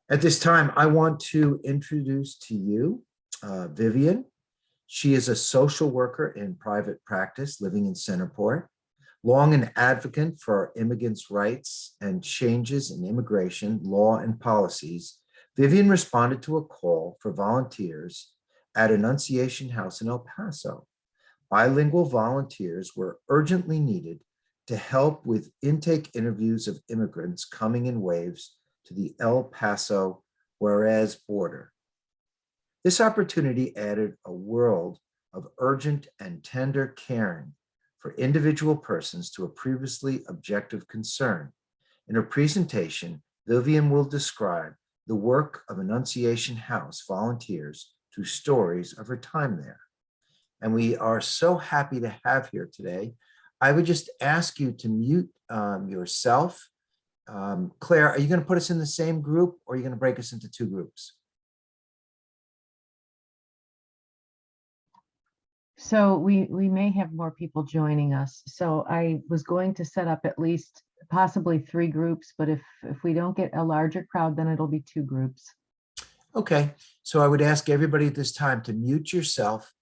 At this time, I want to introduce to you Vivian. She is a social worker in private practice living in Centerport. Long an advocate for immigrants' rights and changes in immigration law and policies, Vivian responded to a call for volunteers at Annunciation House in El Paso. Bilingual volunteers were urgently needed to help with intake interviews of immigrants coming in waves to the El Paso Juarez border. This opportunity added a world of urgent and tender caring for individual persons to a previously objective concern. In her presentation, Vivian will describe the work of Annunciation House volunteers through stories of her time there. And we are so happy to have here today. I would just ask you to mute yourself. Claire, are you going to put us in the same group or are you going to break us into two groups? So we may have more people joining us. So I was going to set up at least possibly 3 groups, but if we don't get a larger crowd, then it'll be 2 groups. Okay, so I would ask everybody at this time to mute yourself.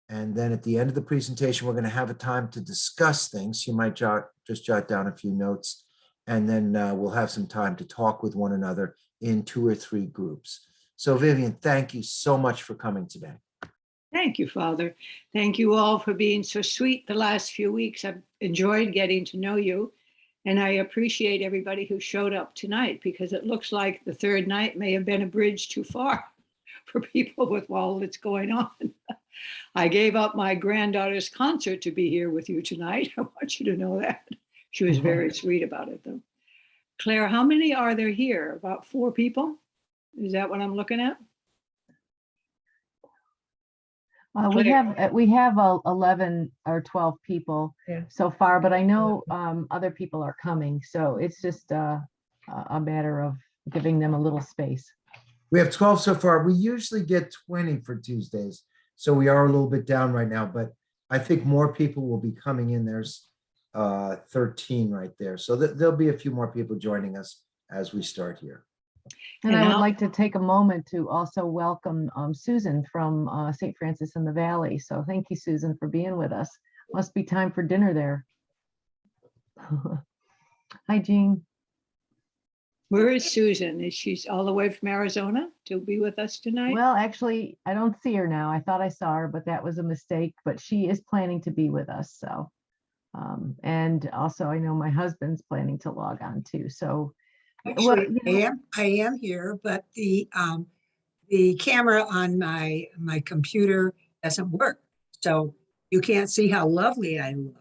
And then at the end of the presentation, we're going to have a time to discuss things. You might just jot down a few notes, and then we'll have some time to talk with one another in 2 or 3 groups. So Vivian, thank you so much for coming today. Thank you, Father. Thank you all for being so sweet the last few weeks. I've enjoyed getting to know you, and I appreciate everybody who showed up tonight, because it looks like the 3rd night may have been a bridge too far for people with all that's going on. I gave up my granddaughter's concert to be here with you tonight. I want you to know that. She was very sweet about it, though. Claire, how many are there here? About 4 people? Is that what I'm looking at? We have 11 or 12 people so far, but I know other people are coming. So it's just a matter of giving them a little space. We have 12 so far. We usually get 20 for Tuesdays. So we are a little bit down right now, but I think more people will be coming in. There's 13 right there. So there'll be a few more people joining us as we start here. And I would like to take a moment to also welcome Susan from St. Francis in the Valley. So thank you, Susan, for being with us. Must be time for dinner there. Hi, Jean. Where is Susan? Is she all the way from Arizona to be with us tonight? Well, actually, I don't see her now. I thought I saw her, but that was a mistake. But she is planning to be with us. So, and also I know my husband's planning to log on too. So, actually, I am here, but the camera on my computer doesn't work, so you can't see how lovely I look.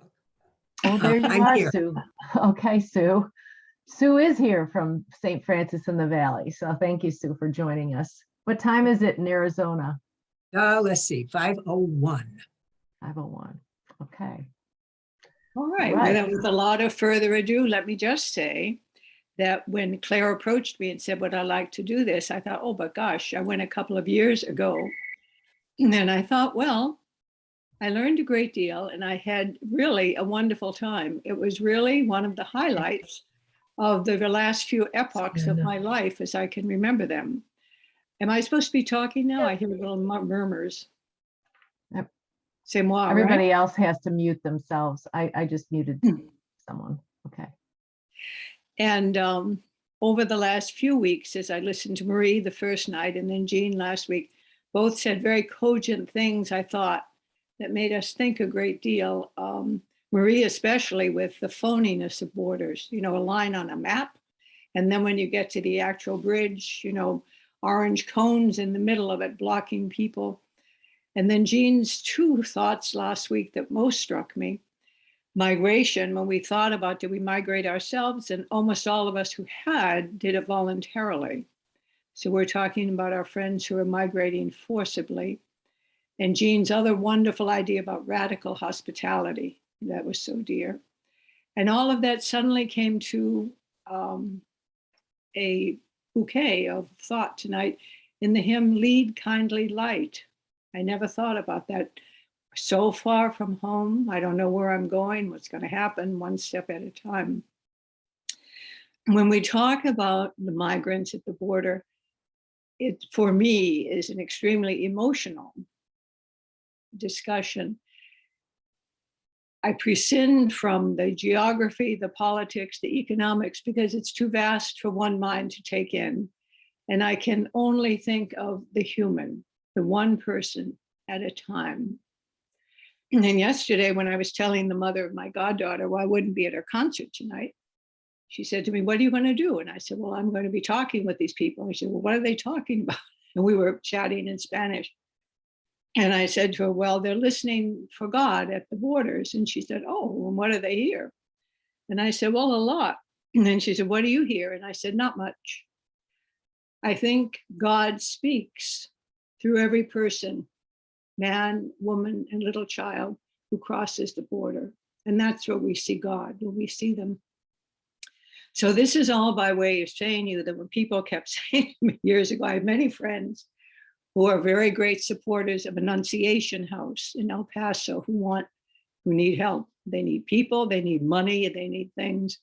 Oh, there you I'm are, here. Sue. Okay, Sue. Sue is here from St. Francis in the Valley. So thank you, Sue, for joining us. What time is it in Arizona? Let's see, 5:01. 5:01. Okay. All right. Right. Well, with a lot of further ado, let me just say that when Claire approached me and said, would I like to do this? I thought, oh, but gosh, I went a couple of years ago. And I thought, well, I learned a great deal and I had really a wonderful time. It was really one of the highlights of the last few epochs of my life as I can remember them. Am I supposed to be talking now? I hear little murmurs. Yep. C'est moi, Everybody right? else has to mute themselves. I just muted someone. Okay. And over the last few weeks, as I listened to Marie the first night and then Jean last week, both said very cogent things, I thought, that made us think a great deal. Marie, especially with the phoniness of borders, you know, a line on a map. And then when you get to the actual bridge, you know, orange cones in the middle of it blocking people. And then Jean's 2 thoughts last week that most struck me. Migration, when we thought about did we migrate ourselves, and almost all of us who had did it voluntarily. So we're talking about our friends who are migrating forcibly. And Jean's other wonderful idea about radical hospitality, that was so dear. And all of that suddenly came to a bouquet of thought tonight in the hymn, Lead Kindly Light. I never thought about that. So far from home, I don't know where I'm going, what's going to happen, one step at a time. When we talk about the migrants at the border, it, for me, is an extremely emotional discussion. I prescind from the geography, the politics, the economics, because it's too vast for one mind to take in. And I can only think of the human, the one person at a time. And then yesterday, when I was telling the mother of my goddaughter, well, I wouldn't be at her concert tonight, she said to me, what are you going to do? And I said, well, I'm going to be talking with these people. And she said, well, what are they talking about? And we were chatting in Spanish. And I said to her, well, they're listening for God at the borders. And she said, oh, and what do they hear? And I said, well, a lot. And then she said, what do you hear? And I said, not much. I think God speaks through every person, man, woman, and little child who crosses the border. And that's where we see God, when we see them. So this is all by way of saying to you that when people kept saying to me years ago, I have many friends who are very great supporters of Annunciation House in El Paso who need help. They need people, they need money, they need things.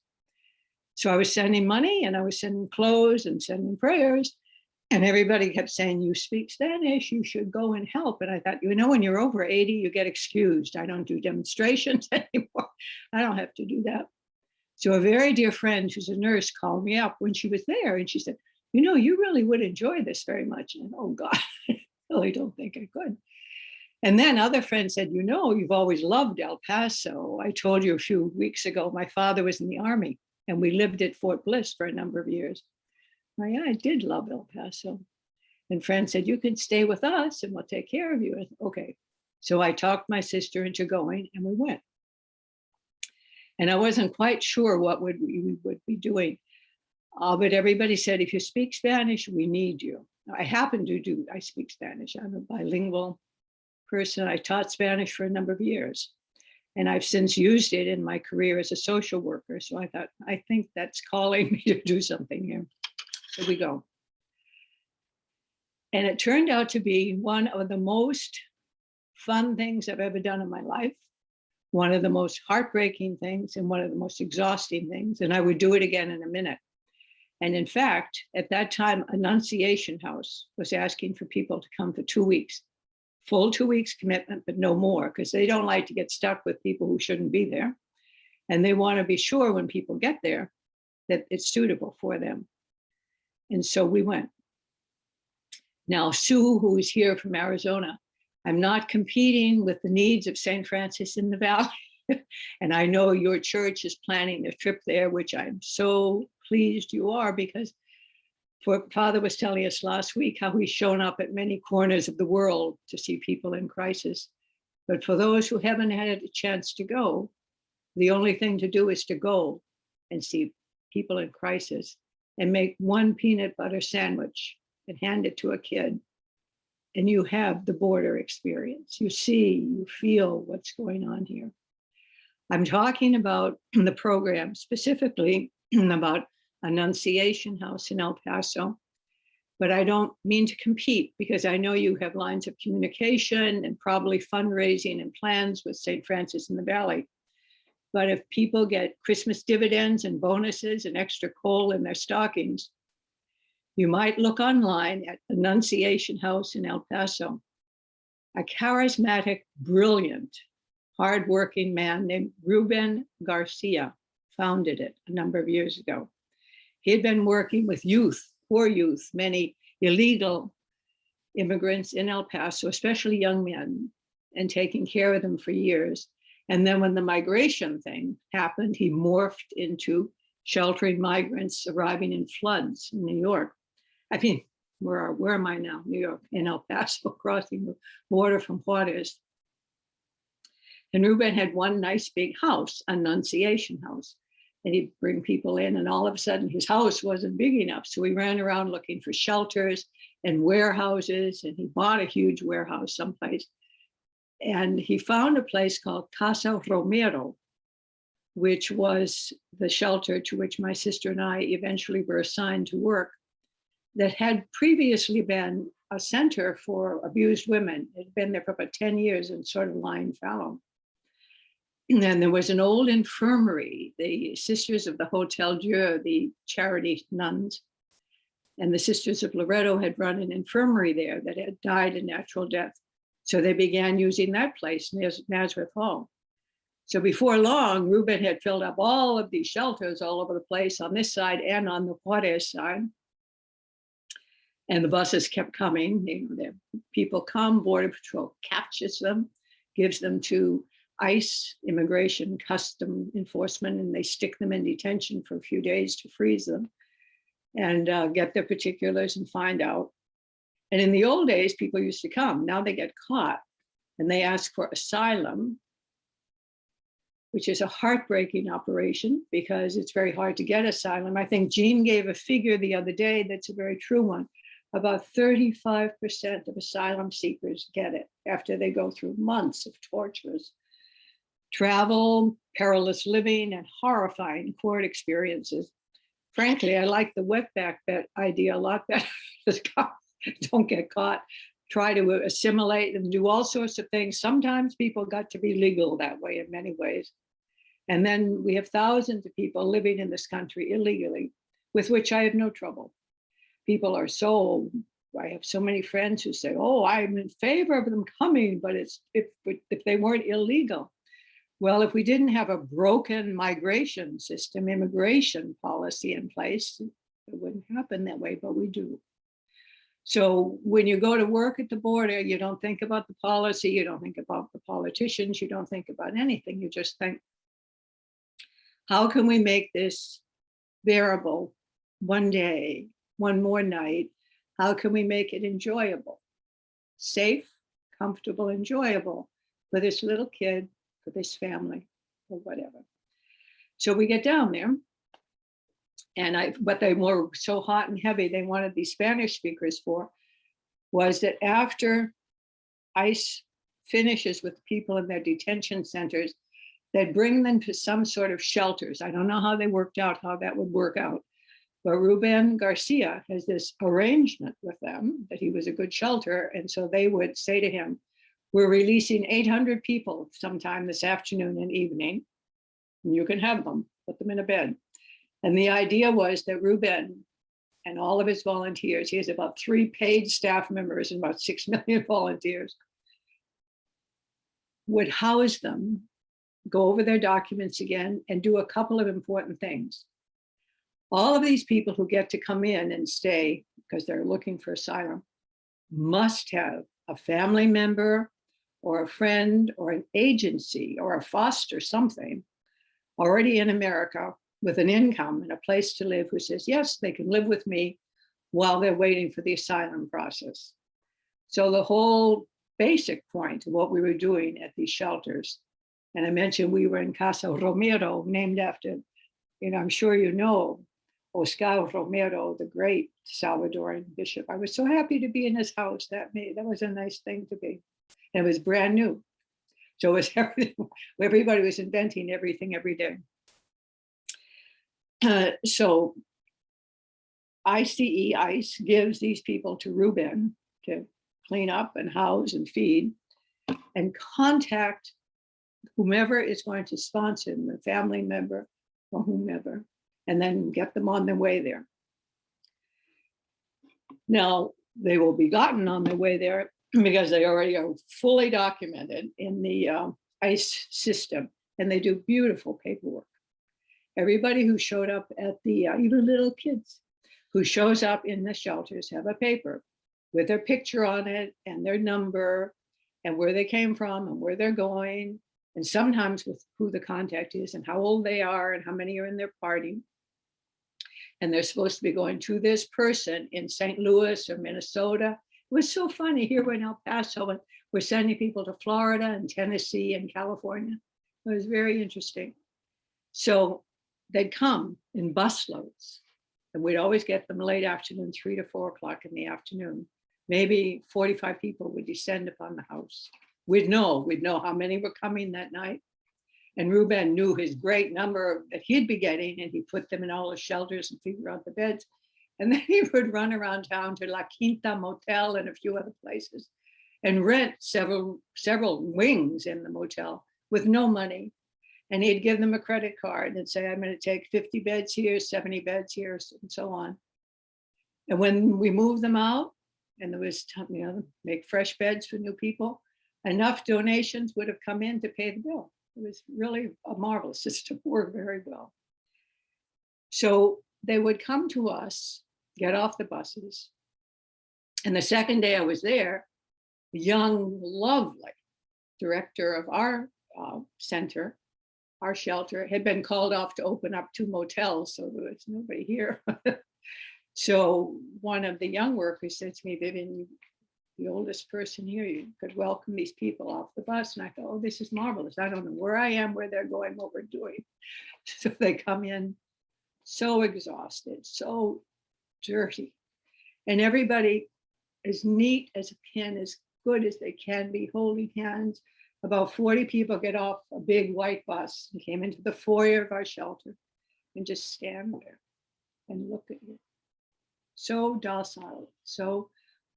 So I was sending money and I was sending clothes and sending prayers. And everybody kept saying, you speak Spanish, you should go and help. And I thought, when you're over 80, you get excused. I don't do demonstrations anymore. I don't have to do that. So a very dear friend who's a nurse called me up when she was there and she said, you really would enjoy this very much. And oh God, I really don't think I could. And then other friends said, you've always loved El Paso. I told you a few weeks ago, my father was in the Army and we lived at Fort Bliss for a number of years. Well, yeah, I did love El Paso. And friends said, you can stay with us and we'll take care of you. I said, okay. So I talked my sister into going and we went. And I wasn't quite sure what we would be doing. But everybody said, if you speak Spanish, we need you. I speak Spanish. I'm a bilingual person. I taught Spanish for a number of years. And I've since used it in my career as a social worker. So I thought, I think that's calling me to do something here. So we go. And it turned out to be one of the most fun things I've ever done in my life, one of the most heartbreaking things, and one of the most exhausting things. And I would do it again in a minute. And in fact, at that time, Annunciation House was asking for people to come for 2 weeks, full 2 weeks commitment, but no more, because they don't like to get stuck with people who shouldn't be there. And they want to be sure when people get there that it's suitable for them. And so we went. Now, Sue, who is here from Arizona, I'm not competing with the needs of St. Francis in the Valley. And I know your church is planning a trip there, which I'm so pleased you are, because Father was telling us last week how he's shown up at many corners of the world to see people in crisis. But for those who haven't had a chance to go, the only thing to do is to go and see people in crisis and make one peanut butter sandwich and hand it to a kid. And you have the border experience. You see, you feel what's going on here. I'm talking about the program, specifically about Annunciation House in El Paso, but I don't mean to compete because I know you have lines of communication and probably fundraising and plans with St. Francis in the Valley. But if people get Christmas dividends and bonuses and extra coal in their stockings, you might look online at Annunciation House in El Paso. A charismatic, brilliant, hardworking man named Ruben Garcia founded it a number of years ago. He had been working with youth, poor youth, many illegal immigrants in El Paso, especially young men, and taking care of them for years. And then when the migration thing happened, he morphed into sheltering migrants arriving in floods in New York. I mean, where am I now? New York, in El Paso, crossing the border from Juarez. And Ruben had one nice big house, Annunciation House. And he'd bring people in, and all of a sudden his house wasn't big enough. So we ran around looking for shelters and warehouses, and he bought a huge warehouse someplace. And he found a place called Casa Romero, which was the shelter to which my sister and I eventually were assigned to work, that had previously been a center for abused women. It had been there for about 10 years and sort of lying fallow. And then there was an old infirmary, the Sisters of the Hotel Dieu, the charity nuns. And the Sisters of Loretto had run an infirmary there that had died a natural death. So they began using that place near Nazareth Hall. So before long, Reuben had filled up all of these shelters all over the place on this side and on the Juarez side. And the buses kept coming. People come, Border Patrol captures them, gives them to ICE, Immigration Custom Enforcement, and they stick them in detention for a few days to freeze them and get their particulars and find out. And in the old days, people used to come. Now they get caught and they ask for asylum, which is a heartbreaking operation because it's very hard to get asylum. I think Jean gave a figure the other day that's a very true one. About 35% of asylum seekers get it after they go through months of tortures, travel, perilous living, and horrifying court experiences. Frankly, I like the wetback bet idea a lot better. Don't get caught, try to assimilate and do all sorts of things. Sometimes people got to be legal that way in many ways. And then we have thousands of people living in this country illegally, with which I have no trouble. People are I have so many friends who say, oh, I'm in favor of them coming, but it's if they weren't illegal. Well, if we didn't have a broken migration system, immigration policy in place, it wouldn't happen that way, but we do. So when you go to work at the border, you don't think about the policy, you don't think about the politicians, you don't think about anything. You just think, how can we make this bearable one day, one more night? How can we make it enjoyable, safe, comfortable, enjoyable for this little kid, for this family, or whatever? So we get down there. And what they were so hot and heavy, they wanted these Spanish speakers for, was that after ICE finishes with people in their detention centers, they'd bring them to some sort of shelters. I don't know how they worked out how that would work out. But Ruben Garcia has this arrangement with them that he was a good shelter. And so they would say to him, we're releasing 800 people sometime this afternoon and evening. And you can have them, put them in a bed. And the idea was that Ruben and all of his volunteers, he has about 3 paid staff members and about 6 million volunteers, would house them, go over their documents again, and do a couple of important things. All of these people who get to come in and stay because they're looking for asylum must have a family member or a friend or an agency or a foster something already in America with an income and a place to live who says, yes, they can live with me while they're waiting for the asylum process. So the whole basic point of what we were doing at these shelters, and I mentioned we were in Casa Romero, named after, I'm sure you know, Oscar Romero, the great Salvadoran bishop. I was so happy to be in his house. That was a nice thing to be. And it was brand new. So it was everything. Everybody was inventing everything every day. So ICE gives these people to Ruben to clean up and house and feed and contact whomever is going to sponsor them, a family member or whomever, and then get them on their way there. Now, they will be gotten on their way there because they already are fully documented in the ICE system, and they do beautiful paperwork. Everybody who showed up at the, even little kids who shows up in the shelters have a paper with their picture on it and their number and where they came from and where they're going, and sometimes with who the contact is and how old they are and how many are in their party. And they're supposed to be going to this person in St. Louis or Minnesota. It was so funny here in El Paso, and we're sending people to Florida and Tennessee and California. It was very interesting. So they'd come in busloads, and we'd always get them late afternoon, 3 to 4 o'clock in the afternoon. Maybe 45 people would descend upon the house. We'd know how many were coming that night. And Ruben knew his great number that he'd be getting, and he put them in all his shelters and figured out the beds. And then he would run around town to La Quinta Motel and a few other places and rent several wings in the motel with no money. And he'd give them a credit card and say, I'm going to take 50 beds here, 70 beds here, and so on. And when we moved them out, and there was, make fresh beds for new people, enough donations would have come in to pay the bill. It was really a marvelous system, worked very well. So they would come to us, get off the buses. And the second day I was there, the young, lovely director of our center, our shelter, had been called off to open up 2 motels, so there was nobody here. So one of the young workers said to me, Vivian, the oldest person here, you could welcome these people off the bus. And I thought, oh, this is marvelous. I don't know where I am, where they're going, what we're doing. So they come in so exhausted, so dirty. And everybody as neat as a pin, as good as they can be, holding hands. About 40 people get off a big white bus and came into the foyer of our shelter and just stand there and look at you. So docile, so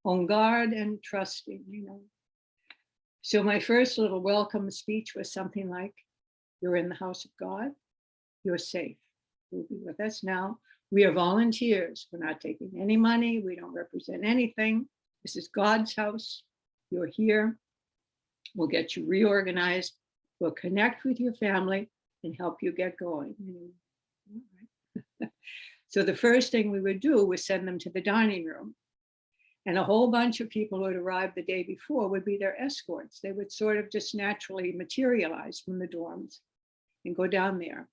on guard and trusting, you know. So my first little welcome speech was something like, you're in the house of God, you're safe, you'll be with us now. We are volunteers, we're not taking any money, we don't represent anything. This is God's house, you're here. We'll get you reorganized, we'll connect with your family and help you get going. All right. So the first thing we would do was send them to the dining room. And a whole bunch of people who had arrived the day before would be their escorts. They would sort of just naturally materialize from the dorms and go down there.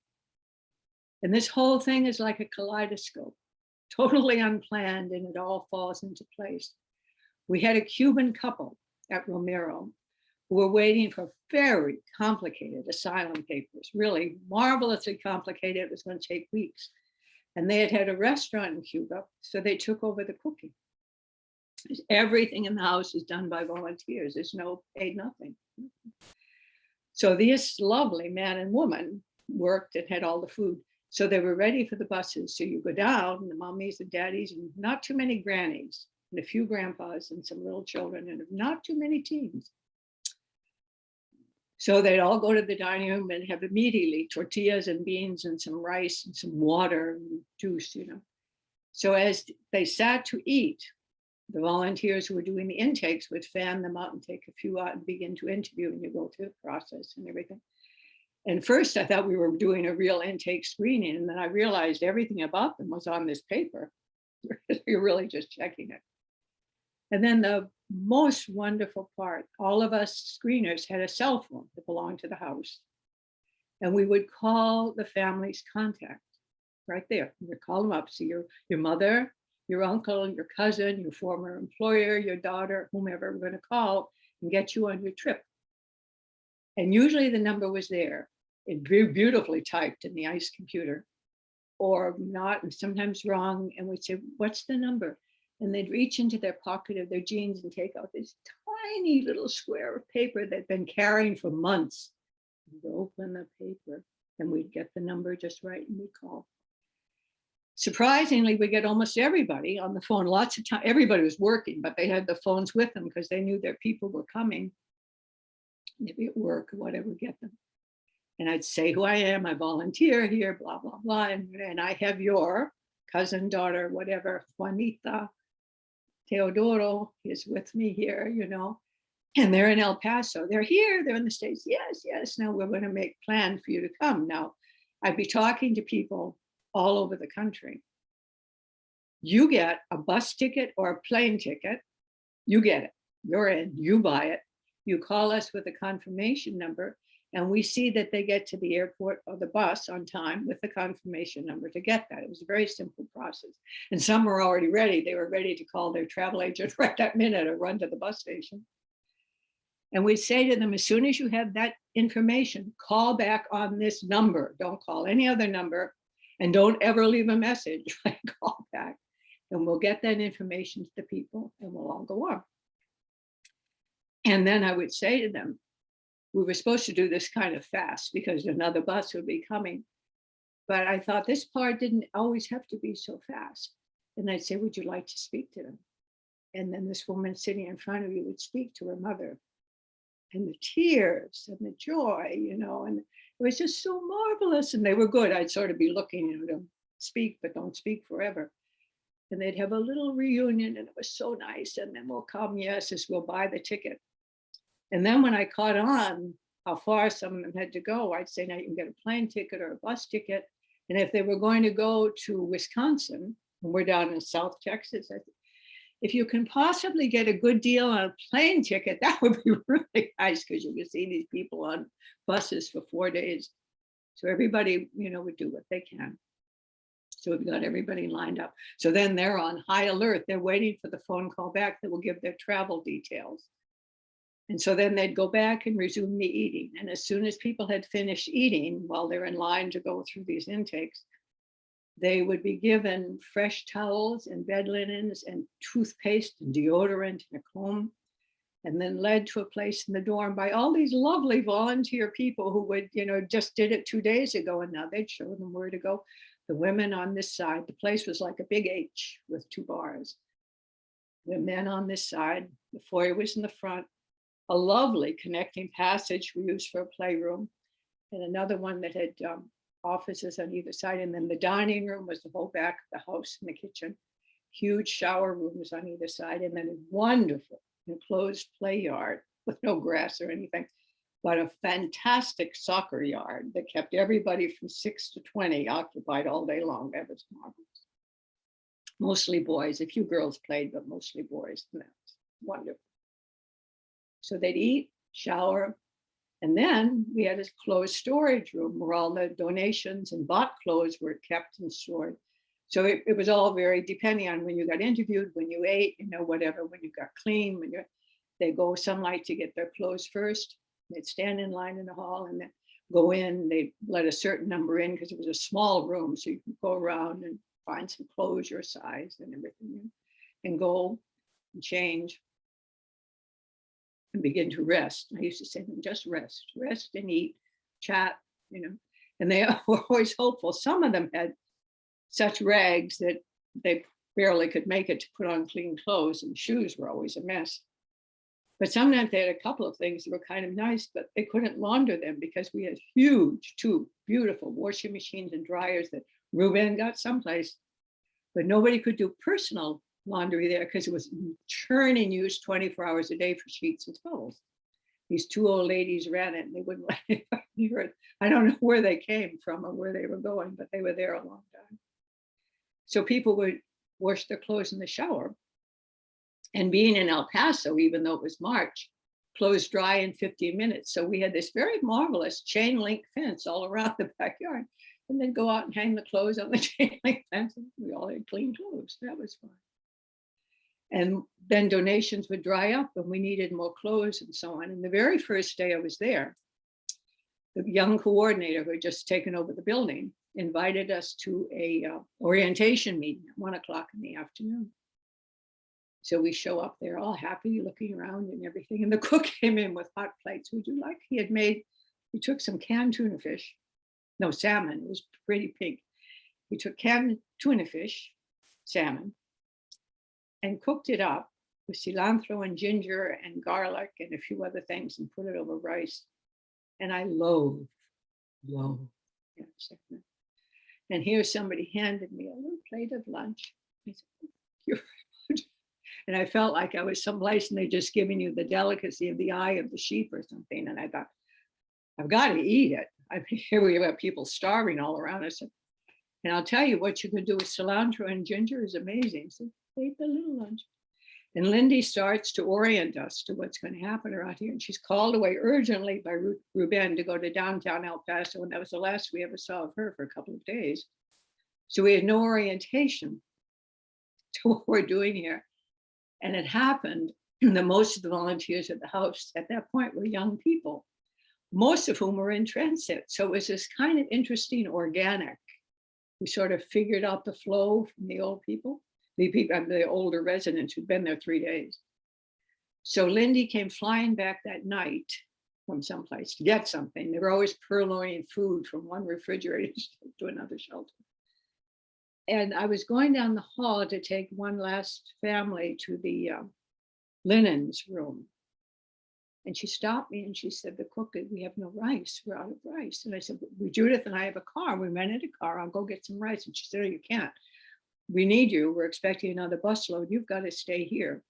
And this whole thing is like a kaleidoscope, totally unplanned, and it all falls into place. We had a Cuban couple at Romero who were waiting for very complicated asylum papers, really marvelously complicated. It was going to take weeks. And they had a restaurant in Cuba, so they took over the cooking. Everything in the house is done by volunteers. There's no paid nothing. So this lovely man and woman worked and had all the food. So they were ready for the buses. So you go down, the mommies and daddies, and not too many grannies, and a few grandpas and some little children, and not too many teens. So they'd all go to the dining room and have immediately tortillas and beans and some rice and some water and juice, you know. So as they sat to eat, the volunteers who were doing the intakes would fan them out and take a few out and begin to interview, and you go through the process and everything. And first I thought we were doing a real intake screening, and then I realized everything about them was on this paper. You're really just checking it. And then the most wonderful part, all of us screeners had a cell phone that belonged to the house. And we would call the family's contact right there. We would call them up. So your mother, your uncle, your cousin, your former employer, your daughter, whomever we're going to call and get you on your trip. And usually the number was there, it beautifully typed in the ICE computer, or not, and sometimes wrong. And we'd say, what's the number? And they'd reach into their pocket of their jeans and take out this tiny little square of paper they'd been carrying for months. We'd open the paper and we'd get the number just right and we'd call. Surprisingly, we get almost everybody on the phone. Lots of time, everybody was working, but they had the phones with them because they knew their people were coming, maybe at work or whatever, get them. And I'd say who I am, I volunteer here, blah, blah, blah. And I have your cousin, daughter, whatever, Juanita, Teodoro is with me here, you know, and they're in El Paso. They're here, they're in the States. Yes, yes. Now we're going to make plans for you to come. Now, I'd be talking to people all over the country. You get a bus ticket or a plane ticket, you get it, you're in, you buy it. You call us with a confirmation number, and we see that they get to the airport or the bus on time with the confirmation number to get that. It was a very simple process. And some were already ready. They were ready to call their travel agent right that minute or run to the bus station. And we'd say to them, as soon as you have that information, call back on this number. Don't call any other number, and don't ever leave a message. Call back, and we'll get that information to the people, and we'll all go on. And then I would say to them, we were supposed to do this kind of fast because another bus would be coming. But I thought this part didn't always have to be so fast. And I'd say, would you like to speak to them? And then this woman sitting in front of you would speak to her mother. And the tears and the joy, you know, and it was just so marvelous. And they were good. I'd sort of be looking at them, speak, but don't speak forever. and they'd have a little reunion, and it was so nice. And then we'll come, yes, as we'll buy the ticket. And then when I caught on how far some of them had to go, I'd say, now you can get a plane ticket or a bus ticket. And if they were going to go to Wisconsin, and we're down in South Texas, I said, if you can possibly get a good deal on a plane ticket, that would be really nice, because you can see these people on buses for 4 days. So everybody, would do what they can. So we've got everybody lined up. So then they're on high alert. They're waiting for the phone call back that will give their travel details. And so then they'd go back and resume the eating. And as soon as people had finished eating, while they're in line to go through these intakes, they would be given fresh towels and bed linens and toothpaste and deodorant and a comb, and then led to a place in the dorm by all these lovely volunteer people who would, just did it 2 days ago, and now they'd show them where to go. The women on this side, the place was like a big H with 2 bars. The men on this side, the foyer was in the front, a lovely connecting passage we used for a playroom, and another one that had offices on either side. And then the dining room was the whole back of the house and the kitchen, huge shower rooms on either side, and then a wonderful enclosed play yard with no grass or anything, but a fantastic soccer yard that kept everybody from 6 to 20 occupied all day long. That was marvelous. Mostly boys, a few girls played, but mostly boys. And that was wonderful. So they'd eat, shower, and then we had a closed storage room where all the donations and bought clothes were kept and stored. So it was all very depending on when you got interviewed, when you ate, whatever, when you got clean, they go some like to get their clothes first. They'd stand in line in the hall and then go in. They let a certain number in because it was a small room. So you could go around and find some clothes your size and everything, and go and change and begin to rest. I used to say, just rest and eat, chat, and they were always hopeful. Some of them had such rags that they barely could make it to put on clean clothes, and shoes were always a mess. But sometimes they had a couple of things that were kind of nice, but they couldn't launder them because we had huge, 2 beautiful washing machines and dryers that Ruben got someplace, but nobody could do personal laundry there because it was churning use 24 hours a day for sheets and towels. These 2 old ladies ran it and they wouldn't let anybody near it. I don't know where they came from or where they were going, but they were there a long time. So people would wash their clothes in the shower. And being in El Paso, even though it was March, clothes dry in 15 minutes. So we had this very marvelous chain link fence all around the backyard, and then go out and hang the clothes on the chain link fence. And we all had clean clothes. That was fun. And then donations would dry up and we needed more clothes and so on. And the very first day I was there, the young coordinator who had just taken over the building invited us to a orientation meeting at 1 o'clock in the afternoon. So we show up there all happy, looking around and everything. And the cook came in with hot plates. Would you like? He took some canned tuna fish. No, salmon. It was pretty pink. He took canned tuna fish, salmon, and cooked it up with cilantro and ginger and garlic and a few other things and put it over rice. And I loathed. And here somebody handed me a little plate of lunch. I said, thank you very much. And I felt like I was someplace and they're just giving you the delicacy of the eye of the sheep or something. And I thought, I've got to eat it. Here we have people starving all around us. And I'll tell you what you can do with cilantro and ginger is amazing. So I ate the little lunch. And Lindy starts to orient us to what's going to happen around here. And she's called away urgently by Ruben to go to downtown El Paso. And that was the last we ever saw of her for a couple of days. So we had no orientation to what we're doing here. And it happened that most of the volunteers at the house at that point were young people, most of whom were in transit. So it was this kind of interesting organic. We sort of figured out the flow from the old people, the older residents who'd been there 3 days. So Lindy came flying back that night from someplace to get something. They were always purloining food from one refrigerator to another shelter. And I was going down the hall to take one last family to the linens room. And she stopped me and she said, the cook, we have no rice, we're out of rice. And I said, Judith and I have a car, we rented a car, I'll go get some rice. And she said, oh, you can't. we need you. We're expecting another busload. You've got to stay here.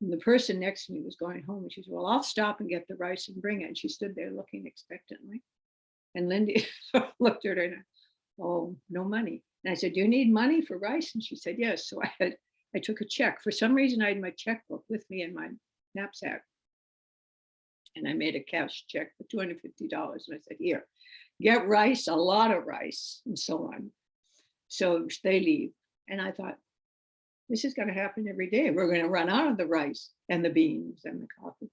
And the person next to me was going home, and she said, well, I'll stop and get the rice and bring it. And she stood there looking expectantly. And Lindy looked at her and, oh, no money. And I said, do you need money for rice? And she said, yes. So I took a check. For some reason, I had my checkbook with me in my knapsack. And I made a cash check for $250. And I said, here, get rice, a lot of rice, and so on. So they leave. And I thought, this is going to happen every day. We're going to run out of the rice and the beans and the coffee.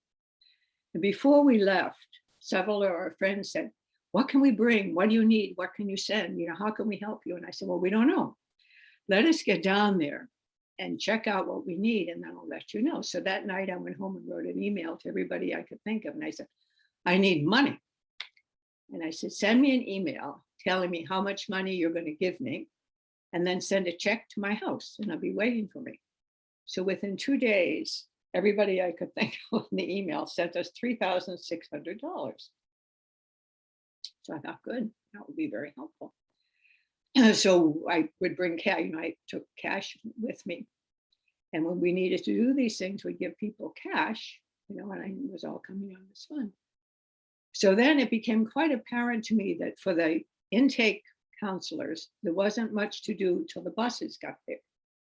And before we left, several of our friends said, what can we bring? What do you need? What can you send? You know, how can we help you? And I said, well, we don't know. Let us get down there and check out what we need, and then I'll let you know. So that night I went home and wrote an email to everybody I could think of. And I said, I need money. And I said, send me an email telling me how much money you're going to give me, and then send a check to my house, and I'll be waiting for me. So within 2 days, everybody I could think of in the email sent us $3,600. So I thought, good, that would be very helpful. So I would bring cash, you know, I took cash with me. And when we needed to do these things, we'd give people cash, you know, and it was all coming out of this fund. So then it became quite apparent to me that for the intake counselors, there wasn't much to do till the buses got there,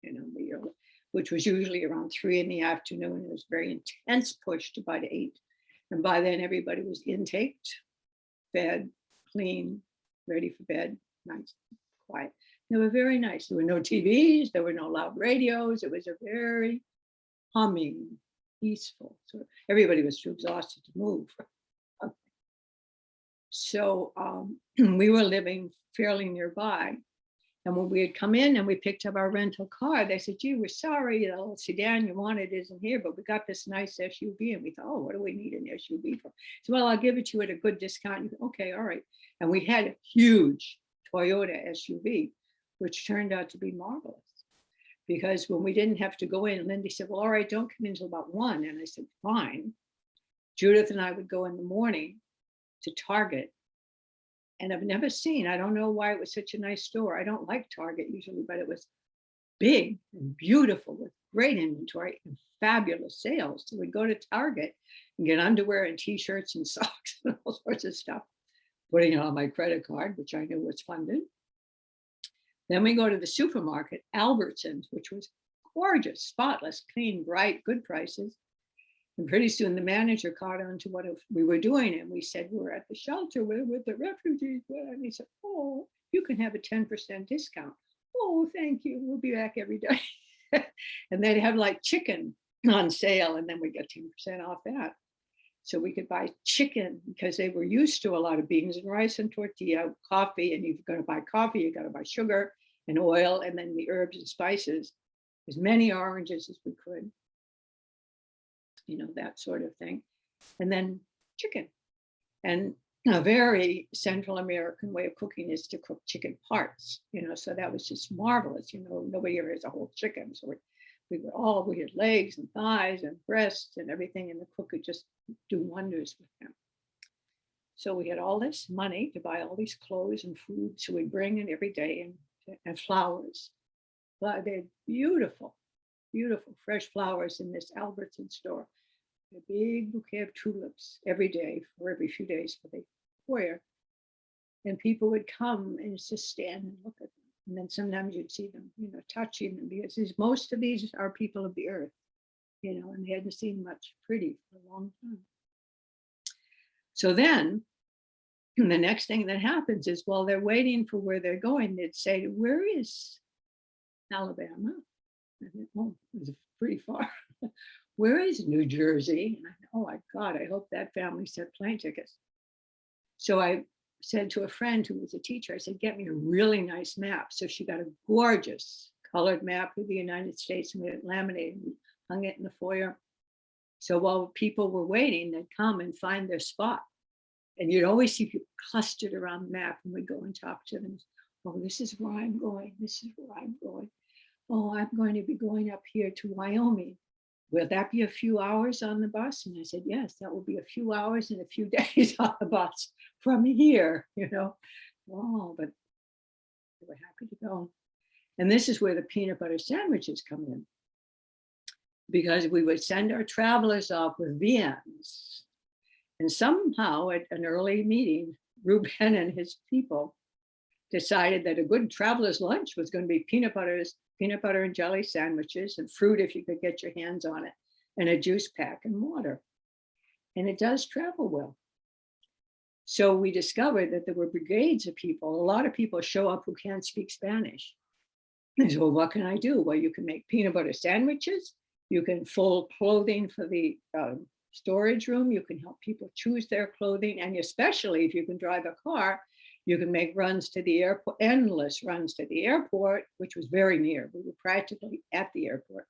you know, which was usually around 3 in the afternoon. It was very intense push to by 8. And by then everybody was intaked, fed, clean, ready for bed, nice, quiet. They were very nice. There were no TVs, there were no loud radios. It was a very humming, peaceful. So everybody was too exhausted to move. So we were living fairly nearby. And when we had come in and we picked up our rental car, they said, gee, we're sorry, the little sedan you wanted isn't here, but we got this nice SUV. And we thought, oh, what do we need an SUV for? So, well, I'll give it to you at a good discount. Okay, all right. And we had a huge Toyota SUV, which turned out to be marvelous. Because when we didn't have to go in, Lindy said, well, all right, don't come in until about 1. And I said, fine. Judith and I would go in the morning to Target. And I've never seen, I don't know why it was such a nice store. I don't like Target usually, but it was big and beautiful with great inventory and fabulous sales. So we'd go to Target and get underwear and t-shirts and socks and all sorts of stuff, putting it on my credit card, which I knew was funded. Then we go to the supermarket, Albertsons, which was gorgeous, spotless, clean, bright, good prices. And pretty soon the manager caught on to what we were doing. And we said, we're at the shelter with the refugees. And he said, oh, you can have a 10% discount. Oh, thank you. We'll be back every day. And they'd have like chicken on sale. And then we get 10% off that. So we could buy chicken because they were used to a lot of beans and rice and tortilla, coffee. And if you're going to buy coffee, you got to buy sugar and oil, and then the herbs and spices, as many oranges as we could. You know, that sort of thing. And then chicken. And a very Central American way of cooking is to cook chicken parts, you know, so that was just marvelous. You know, nobody ever has a whole chicken. So we had legs and thighs and breasts and everything, and the cook could just do wonders with them. So we had all this money to buy all these clothes and food. So we'd bring in every day and flowers. They're beautiful, beautiful fresh flowers in this Albertson store. A big bouquet of tulips every day for every few days for the foyer. And people would come and just stand and look at them. And then sometimes you'd see them, you know, touching them, because most of these are people of the earth, you know, and they hadn't seen much pretty for a long time. So then the next thing that happens is while they're waiting for where they're going, they'd say, where is Alabama? I said, oh, it was pretty far. Where is New Jersey? And I thought, oh my God, I hope that family sent plane tickets. So I said to a friend who was a teacher, I said, get me a really nice map. So she got a gorgeous colored map of the United States, and we had it laminated and we hung it in the foyer. So while people were waiting, they'd come and find their spot. And you'd always see people clustered around the map, and we'd go and talk to them. Oh, this is where I'm going. This is where I'm going. Oh, I'm going to be going up here to Wyoming. Will that be a few hours on the bus? And I said, yes, that will be a few hours and a few days on the bus from here, you know. Oh, but they were happy to go. And this is where the peanut butter sandwiches come in, because we would send our travelers off with viands. And somehow at an early meeting, Ruben and his people decided that a good traveler's lunch was going to be peanut butter and jelly sandwiches and fruit if you could get your hands on it, and a juice pack and water. And it does travel well. So we discovered that there were brigades of people. A lot of people show up who can't speak Spanish. And so what can I do? Well, you can make peanut butter sandwiches. You can fold clothing for the storage room. You can help people choose their clothing. And especially if you can drive a car, you can make runs to the airport, endless runs to the airport, which was very near. We were practically at the airport.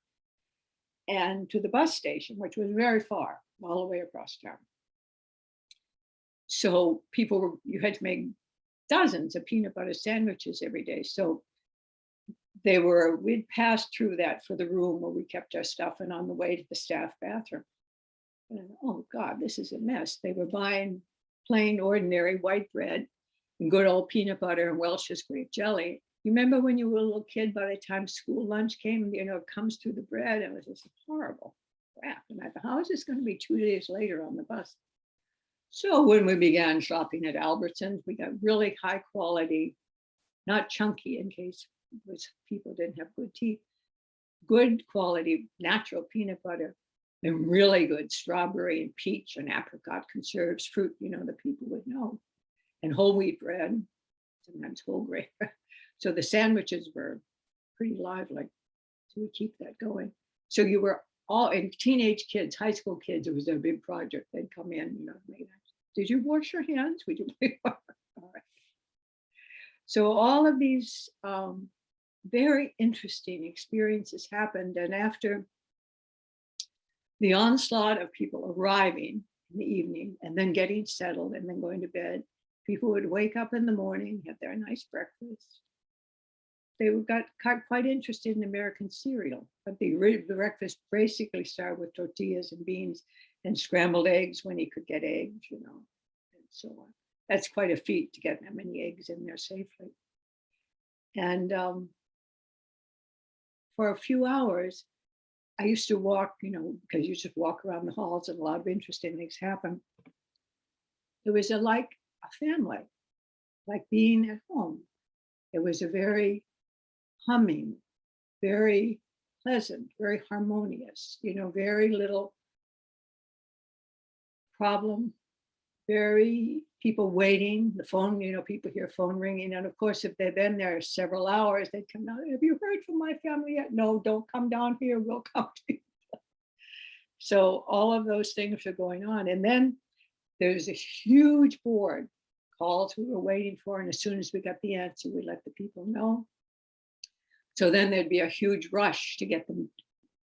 And to the bus station, which was very far, all the way across town. So you had to make dozens of peanut butter sandwiches every day. So we'd pass through that for the room where we kept our stuff, and on the way to the staff bathroom. And, oh God, this is a mess. They were buying plain, ordinary white bread and good old peanut butter and Welch's grape jelly. You remember when you were a little kid, by the time school lunch came, it comes through the bread, and it was just horrible crap. And I thought, how is this going to be 2 days later on the bus? So when we began shopping at Albertsons, we got really high quality, not chunky in case people didn't have good teeth, good quality natural peanut butter, and really good strawberry and peach and apricot conserves, fruit, the people would know, and whole wheat bread, sometimes whole grain. So the sandwiches were pretty lively. So we keep that going. So you were all, and teenage kids, high school kids, it was a big project. They'd come in, did you wash your hands? Would you play? All right. So all of these very interesting experiences happened. And after the onslaught of people arriving in the evening and then getting settled and then going to bed, people would wake up in the morning, have their nice breakfast. They got quite interested in American cereal, but the breakfast basically started with tortillas and beans and scrambled eggs when he could get eggs, and so on. That's quite a feat to get that many eggs in there safely. And for a few hours, I used to walk, because you just walk around the halls and a lot of interesting things happen. It was like a family, like being at home. It was a very humming, very pleasant, very harmonious, very little problem, very people waiting, the phone, people hear phone ringing. And of course, if they've been there several hours, they'd come down, have you heard from my family yet? No, don't come down here, we'll come to you. So all of those things are going on. And then there's a huge board, calls we were waiting for. And as soon as we got the answer, we let the people know. So then there'd be a huge rush to get them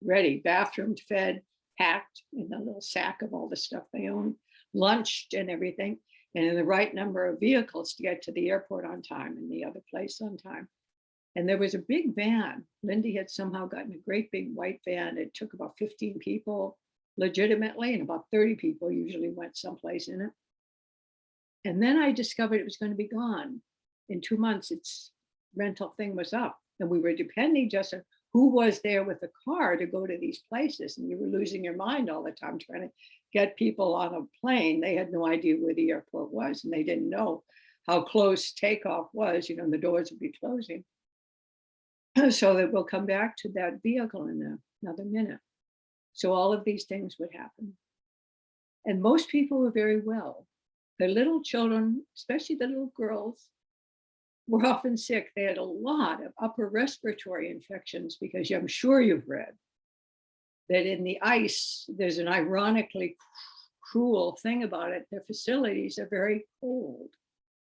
ready, bathroomed, fed, packed in a little sack of all the stuff they own, lunched and everything, and in the right number of vehicles to get to the airport on time and the other place on time. And there was a big van. Lindy had somehow gotten a great big white van. It took about 15 people legitimately, and about 30 people usually went someplace in it. And then I discovered it was going to be gone. In 2 months, its rental thing was up. And we were depending just on who was there with a car to go to these places. And you were losing your mind all the time trying to get people on a plane. They had no idea where the airport was, and they didn't know how close takeoff was. The doors would be closing. So that we'll come back to that vehicle in another minute. So all of these things would happen. And most people were very well. The little children, especially the little girls, were often sick. They had a lot of upper respiratory infections, because I'm sure you've read that in the ice, there's an ironically cruel thing about it. Their facilities are very cold.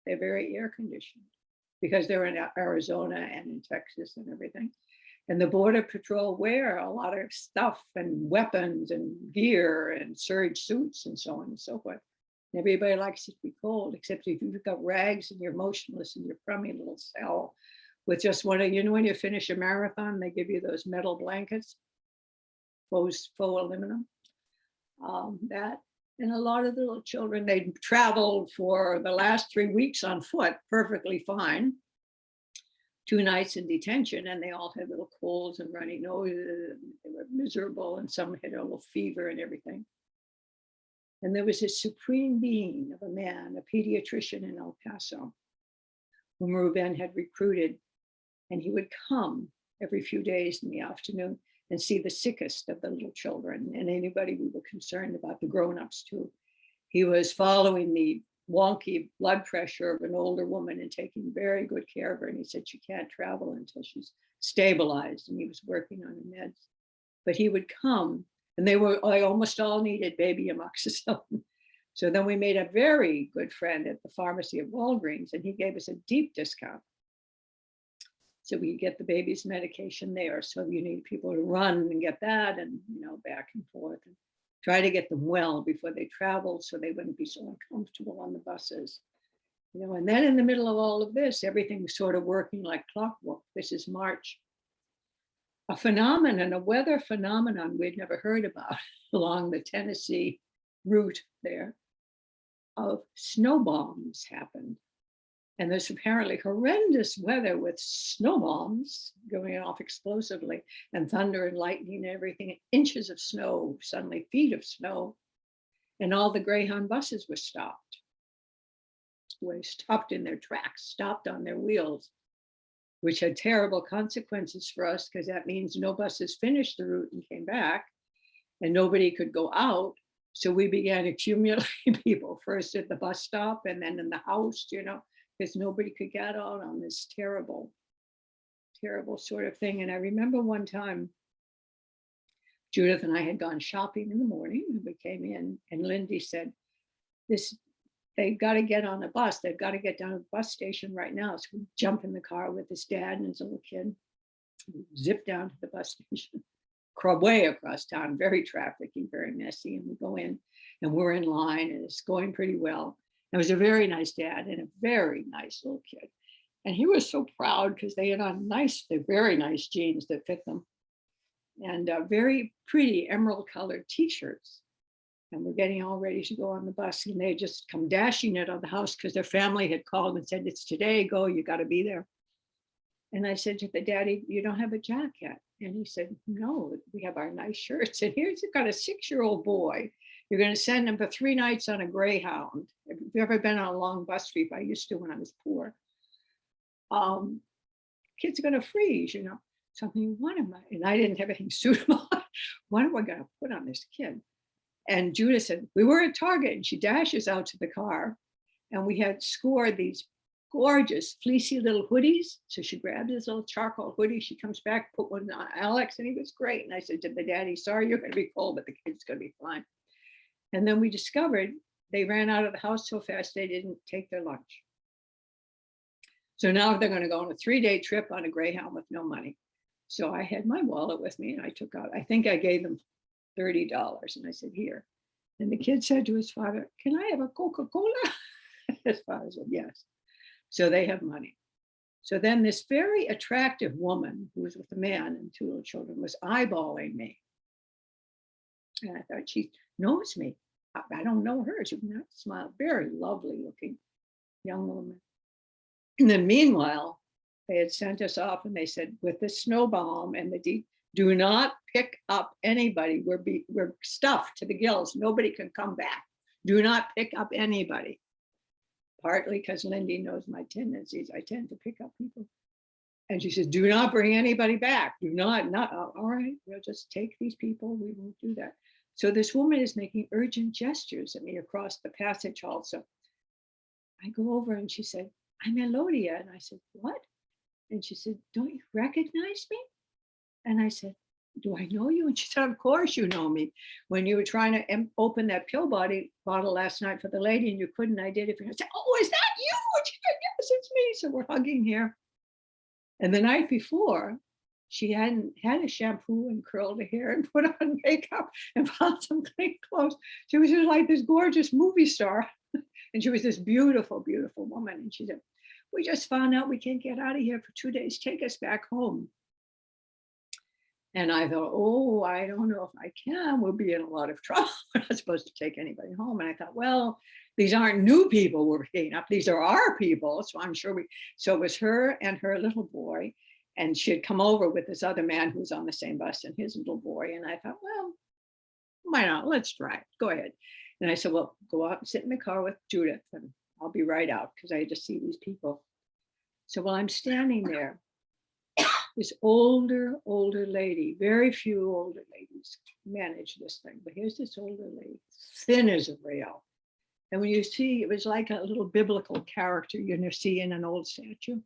They're very air conditioned because they're in Arizona and in Texas and everything. And the Border Patrol wear a lot of stuff and weapons and gear and surge suits and so on and so forth. Everybody likes it to be cold, except if you've got rags and you're motionless in your crummy little cell with just one of, when you finish a marathon, they give you those metal blankets, faux aluminum, that. And a lot of the little children, they traveled for the last 3 weeks on foot, perfectly fine, 2 nights in detention, and they all had little colds and runny noses. And they were miserable, and some had a little fever and everything. And there was this supreme being of a man, a pediatrician in El Paso, whom Ruben had recruited. And he would come every few days in the afternoon and see the sickest of the little children and anybody we were concerned about, the grown-ups too. He was following the wonky blood pressure of an older woman and taking very good care of her. And he said she can't travel until she's stabilized. And he was working on the meds. But he would come, and they almost all needed baby amoxicillin. So then we made a very good friend at the pharmacy of Walgreens, and he gave us a deep discount. So we get the baby's medication there. So you need people to run and get that, and back and forth, and try to get them well before they traveled, so they wouldn't be so uncomfortable on the buses. And then in the middle of all of this, everything was sort of working like clockwork. This is March. A weather phenomenon we'd never heard about along the Tennessee route there, of snow bombs happened. And there's apparently horrendous weather with snow bombs going off explosively, and thunder and lightning and everything, inches of snow, suddenly feet of snow. And all the Greyhound buses were stopped. Were stopped in their tracks, stopped on their wheels, which had terrible consequences for us, because that means no buses finished the route and came back, and nobody could go out. So we began accumulating people, first at the bus stop and then in the house, because nobody could get out on this terrible, terrible sort of thing. And I remember one time, Judith and I had gone shopping in the morning, and we came in, and Lindy said, they've got to get on a bus. They've got to get down to the bus station right now. So we jump in the car with his dad and his little kid, zip down to the bus station, way across town, very trafficky, very messy. And we go in, and we're in line, and it's going pretty well. It was a very nice dad and a very nice little kid. And he was so proud because they had on they're very nice jeans that fit them, and very pretty emerald colored t-shirts. And we're getting all ready to go on the bus, and they just come dashing out of the house because their family had called and said, it's today, go, you got to be there. And I said to the daddy, you don't have a jacket? And he said, no, we have our nice shirts. And here's got a 6-year-old boy. You're going to send him for 3 nights on a Greyhound. If you've ever been on a long bus trip, I used to when I was poor. Kids are going to freeze, So I'm thinking, what am I? And I didn't have anything suitable. What am I going to put on this kid? And Judith said, we were at Target, and she dashes out to the car, and we had scored these gorgeous fleecy little hoodies. So she grabbed his little charcoal hoodie. She comes back, put one on Alex, and he was great. And I said to the daddy, sorry, you're going to be cold, but the kid's going to be fine. And then we discovered they ran out of the house so fast they didn't take their lunch. So now they're going to go on a 3-day trip on a Greyhound with no money. So I had my wallet with me, and I took out, I think I gave them $30. And I said, here. And the kid said to his father, can I have a Coca-Cola? His father said, yes. So they have money. So then this very attractive woman who was with a man and 2 little children was eyeballing me. And I thought, she knows me. I don't know her. She would not smile. Very lovely looking young woman. And then meanwhile, they had sent us off, and they said, with the snow bomb and the do not pick up anybody. We're stuffed to the gills. Nobody can come back. Do not pick up anybody. Partly because Lindy knows my tendencies. I tend to pick up people. And she says, do not bring anybody back. Do not, all right, we'll just take these people. We won't do that. So this woman is making urgent gestures at me across the passage hall. So I go over, and she said, I'm Elodia. And I said, what? And she said, don't you recognize me? And I said, do I know you? And she said, of course you know me. When you were trying to open that pill bottle last night for the lady and you couldn't, I did it for her. I said, oh, is that you? And she said, yes, it's me. So we're hugging here. And the night before, she hadn't had a shampoo and curled her hair and put on makeup and found some clean clothes. She was just like this gorgeous movie star. And she was this beautiful, beautiful woman. And she said, we just found out we can't get out of here for 2 days. Take us back home. And I thought, oh, I don't know if I can. We'll be in a lot of trouble. We're not supposed to take anybody home. And I thought, well, these aren't new people we're picking up. These are our people. So I'm sure so it was her and her little boy. And she had come over with this other man who was on the same bus and his little boy. And I thought, well, why not? Let's try it. Go ahead. And I said, well, go out and sit in the car with Judith and I'll be right out because I had to see these people. So while I'm standing there, this older lady, very few older ladies manage this thing, but here's this older lady, thin as a rail. And when you see, it was like a little biblical character you see in an old statue,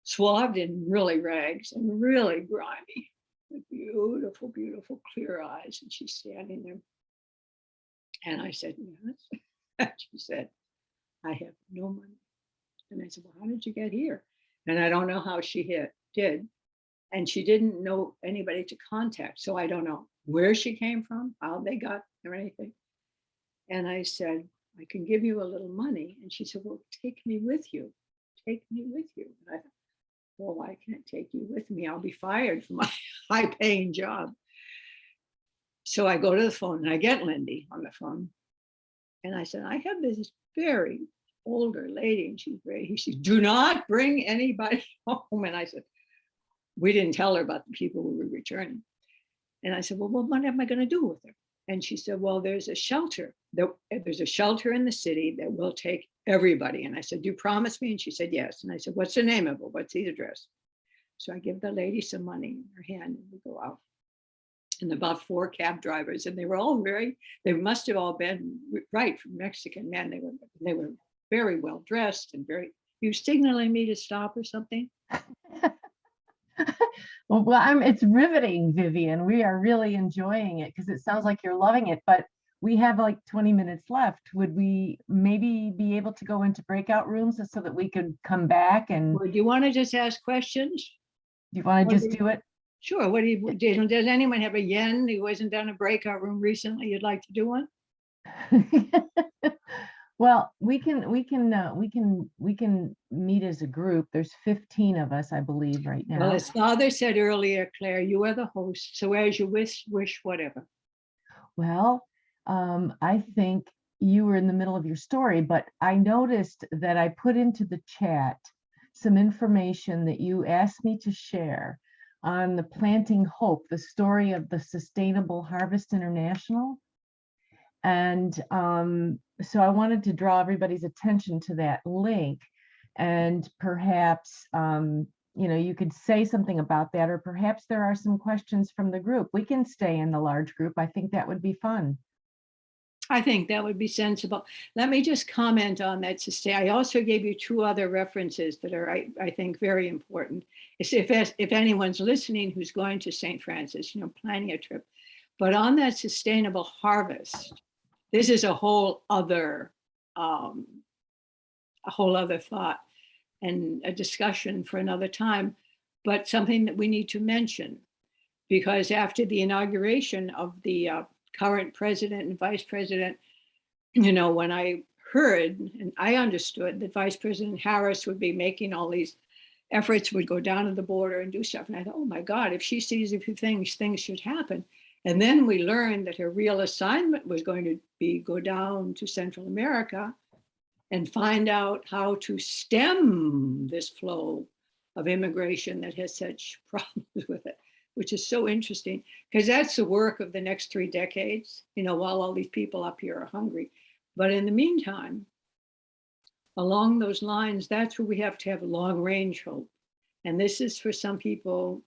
swathed in really rags and really grimy, with beautiful, beautiful clear eyes. And she's standing there. And I said, yes. And she said, I have no money. And I said, well, how did you get here? And I don't know how she did. And she didn't know anybody to contact. So I don't know where she came from, how they got or anything. And I said, I can give you a little money. And she said, well, take me with you. Take me with you. And I thought, well, I can't take you with me. I'll be fired from my high-paying job. So I go to the phone and I get Lindy on the phone. And I said, I have this very older lady. And she said, do not bring anybody home. And I said, we didn't tell her about the people who were returning. And I said, well, what am I going to do with her? And she said, well, there's a shelter. There's a shelter in the city that will take everybody. And I said, do you promise me? And she said, yes. And I said, what's the name of it? What's the address? So I give the lady some money in her hand and we go out. And about 4 cab drivers, and they were all they must have all been right from Mexican men. They were very well dressed and you signaling me to stop or something? Well, it's riveting, Vivian. We are really enjoying it because it sounds like you're loving it, but we have like 20 minutes left. Would we maybe be able to go into breakout rooms so that we could come back and Or do you want to just ask questions? do you want to just do it? Sure. What does anyone have a yen who hasn't done a breakout room recently? You'd like to do one? Well, we can meet as a group. There's 15 of us, I believe, right now. Well, as Father said earlier, Claire, you are the host. So as you wish, whatever. Well, I think you were in the middle of your story, but I noticed that I put into the chat some information that you asked me to share on the Planting Hope, the story of the Sustainable Harvest International. And so I wanted to draw everybody's attention to that link, and perhaps you could say something about that, or perhaps there are some questions from the group. We can stay in the large group. I think that would be fun. I think that would be sensible. Let me just comment on that to say, I also gave you 2 other references that are, I think, very important. If anyone's listening who's going to St. Francis, planning a trip, but on that sustainable harvest, this is a whole other thought and a discussion for another time, but something that we need to mention, because after the inauguration of the current president and vice president, when I heard and I understood that Vice President Harris would be making all these efforts, would go down to the border and do stuff. And I thought, oh my God, if she sees a few things should happen. And then we learned that her real assignment was going to be go down to Central America and find out how to stem this flow of immigration that has such problems with it, which is so interesting, because that's the work of the next 3 decades, while all these people up here are hungry. But in the meantime, along those lines, that's where we have to have long range hope. And this is for some people.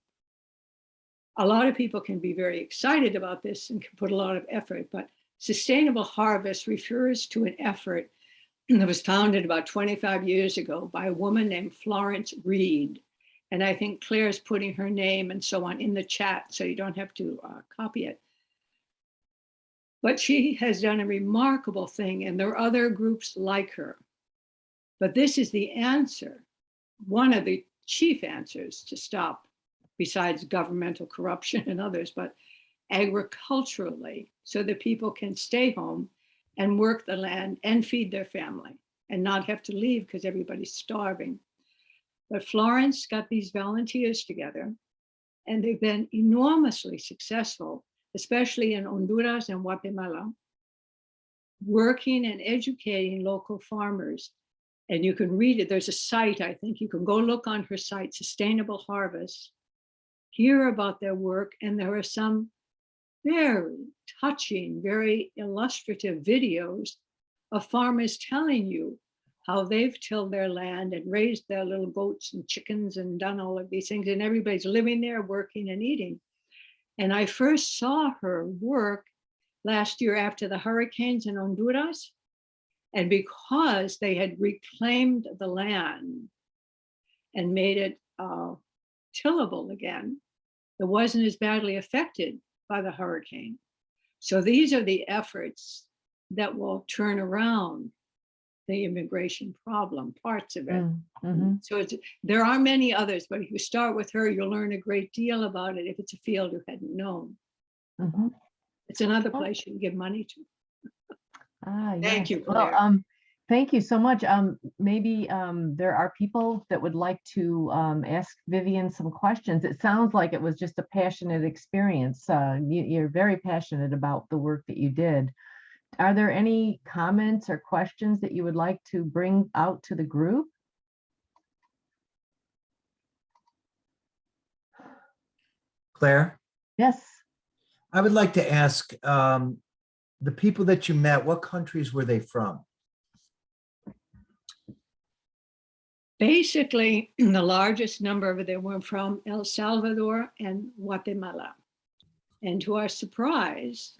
A lot of people can be very excited about this and can put a lot of effort, but sustainable harvest refers to an effort that was founded about 25 years ago by a woman named Florence Reed. And I think Claire's putting her name and so on in the chat, so you don't have to copy it. But she has done a remarkable thing, and there are other groups like her. But this is the answer, one of the chief answers to stop, besides governmental corruption and others, but agriculturally, so that people can stay home and work the land and feed their family and not have to leave because everybody's starving. But Florence got these volunteers together, and they've been enormously successful, especially in Honduras and Guatemala. working and educating local farmers. And you can read it. There's a site, I think you can go look on her site, Sustainable Harvest, hear about their work. And there are some very touching, very illustrative videos of farmers telling you how they've tilled their land and raised their little goats and chickens and done all of these things. And everybody's living there, working and eating. And I first saw her work last year after the hurricanes in Honduras. And because they had reclaimed the land and made it tillable again, it wasn't as badly affected by the hurricane. So these are the efforts that will turn around the immigration problem, parts of it. So there are many others, but if you start with her, you'll learn a great deal about it if it's a field you hadn't known. It's another place you can give money to. Thank you, Claire. Well, thank you so much. Maybe there are people that would like to ask Vivian some questions. It sounds like it was just a passionate experience. You're very passionate about the work that you did. Are there any comments or questions that you would like to bring out to the group? Claire, Yes. I would like to ask the people that you met, what countries were they from? Basically, the largest number of them were from El Salvador and Guatemala. And to our surprise,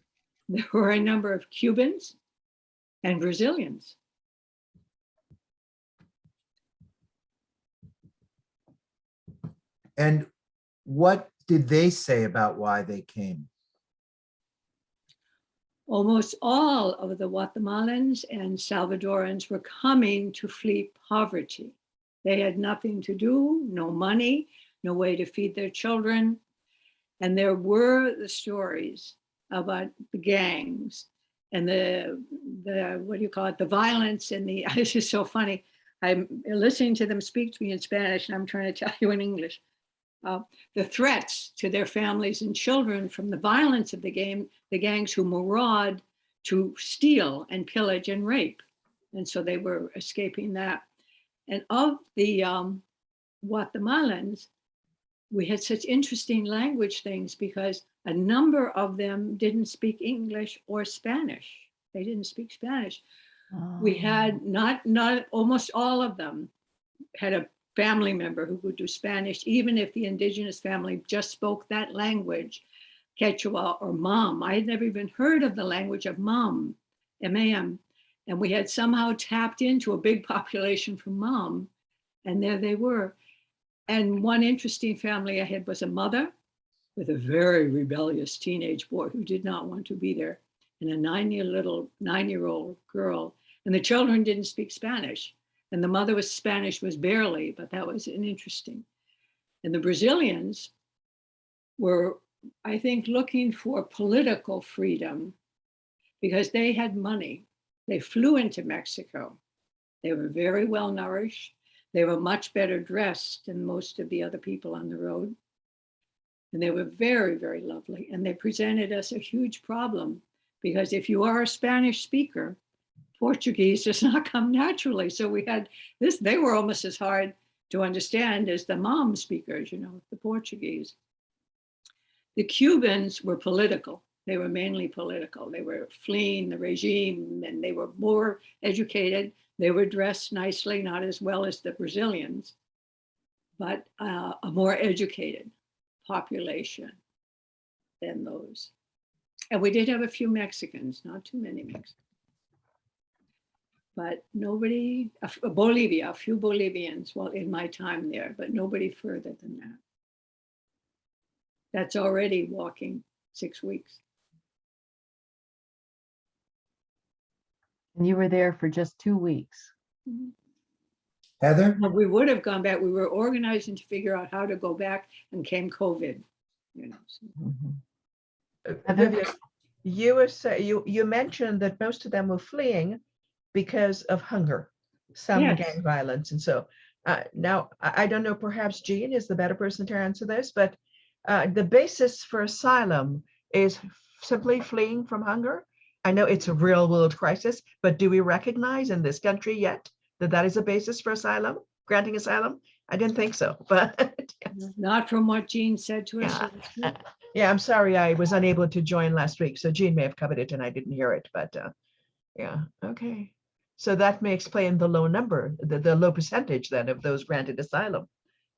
there were a number of Cubans and Brazilians. And what did they say about why they came? Almost all of the Guatemalans and Salvadorans were coming to flee poverty. They had nothing to do, no money, no way to feed their children. And there were the stories about the gangs and the what do you call it, the violence and the, this is so funny. I'm listening to them speak to me in Spanish and I'm trying to tell you in English. The threats to their families and children from the violence of the gangs who maraud to steal and pillage and rape. And so they were escaping that. And of the Guatemalans, we had such interesting language things because a number of them didn't speak English or Spanish. They didn't speak Spanish. We had not almost all of them had a family member who would do Spanish, even if the indigenous family just spoke that language, Quechua or Mam. I had never even heard of the language of Mam, M-A-M. And we had somehow tapped into a big population from Mam, and there they were. And one interesting family I had was a mother with a very rebellious teenage boy who did not want to be there, and a 9-year-old girl. And the children didn't speak Spanish. And the mother was Spanish, was barely, but that was an interesting. And the Brazilians were, I think, looking for political freedom because they had money. They flew into Mexico. They were very well nourished. They were much better dressed than most of the other people on the road. And they were very, very lovely. And they presented us a huge problem because if you are a Spanish speaker, Portuguese does not come naturally. So we had this, they were almost as hard to understand as the Mam speakers, the Portuguese. The Cubans were political. They were mainly political. They were fleeing the regime and they were more educated. They were dressed nicely, not as well as the Brazilians, but a more educated population than those. And we did have a few Mexicans, not too many Mexicans. But nobody, Bolivia, a few Bolivians, well, in my time there, but nobody further than that. That's already walking 6 weeks. And you were there for just 2 weeks. Heather? Well, we would have gone back. We were organizing to figure out how to go back, and came COVID. Vivian, you mentioned that most of them were fleeing because of hunger, some Yes. gang violence, and so now I don't know. Perhaps Jean is the better person to answer this, but the basis for asylum is simply fleeing from hunger, I know it's a real world crisis, but do we recognize in this country yet that that is a basis for asylum, granting asylum? I didn't think so, but Not from what Jean said to us. Yeah. last week. yeah, I'm sorry I was unable to join last week. So Jean may have covered it and I didn't hear it, but yeah, okay. So that may explain the low number, the low percentage then of those granted asylum,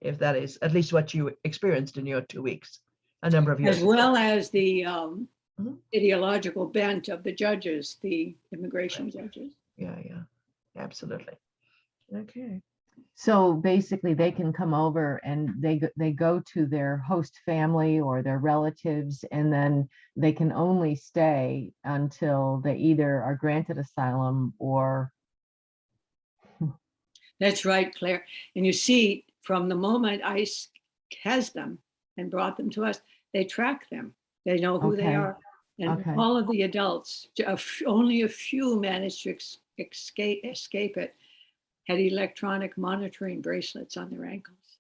if that is at least what you experienced in your 2 weeks, a number of years As ago. well as the Mhm. ideological bent of the judges, the immigration judges. Yeah, absolutely. Okay. So basically they can come over and they go to their host family or their relatives, and then they can only stay until they either are granted asylum or. That's right, Claire. And you see, from the moment ICE has them and brought them to us, they track them. They know who they Okay. are. And Okay. all of the adults, only a few managed to escape it, had electronic monitoring bracelets on their ankles.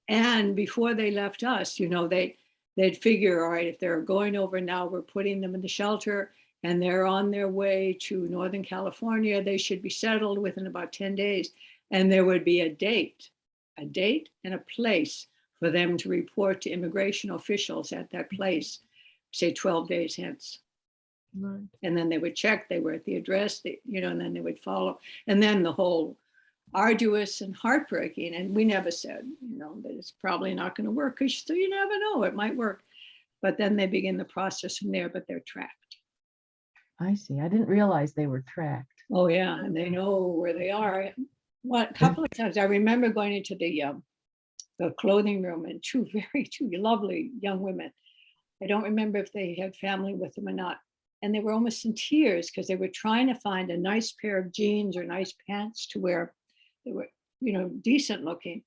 And before they left us, they'd figure, all right, if they're going over now, we're putting them in the shelter and they're on their way to Northern California, they should be settled within about 10 days. And there would be a date and a place for them to report to immigration officials at that place, say 12 days hence. Right. And then they would check, they were at the address, and then they would follow. And then the whole arduous and heartbreaking, and we never said, that it's probably not going to work, because so you never know, it might work. But then they begin the process from there, but they're tracked. I see. I didn't realize they were tracked. Oh yeah, and they know where they are. A couple of times I remember going into the clothing room, and two lovely young women. I don't remember if they had family with them or not. And they were almost in tears because they were trying to find a nice pair of jeans or nice pants to wear. They were, decent looking,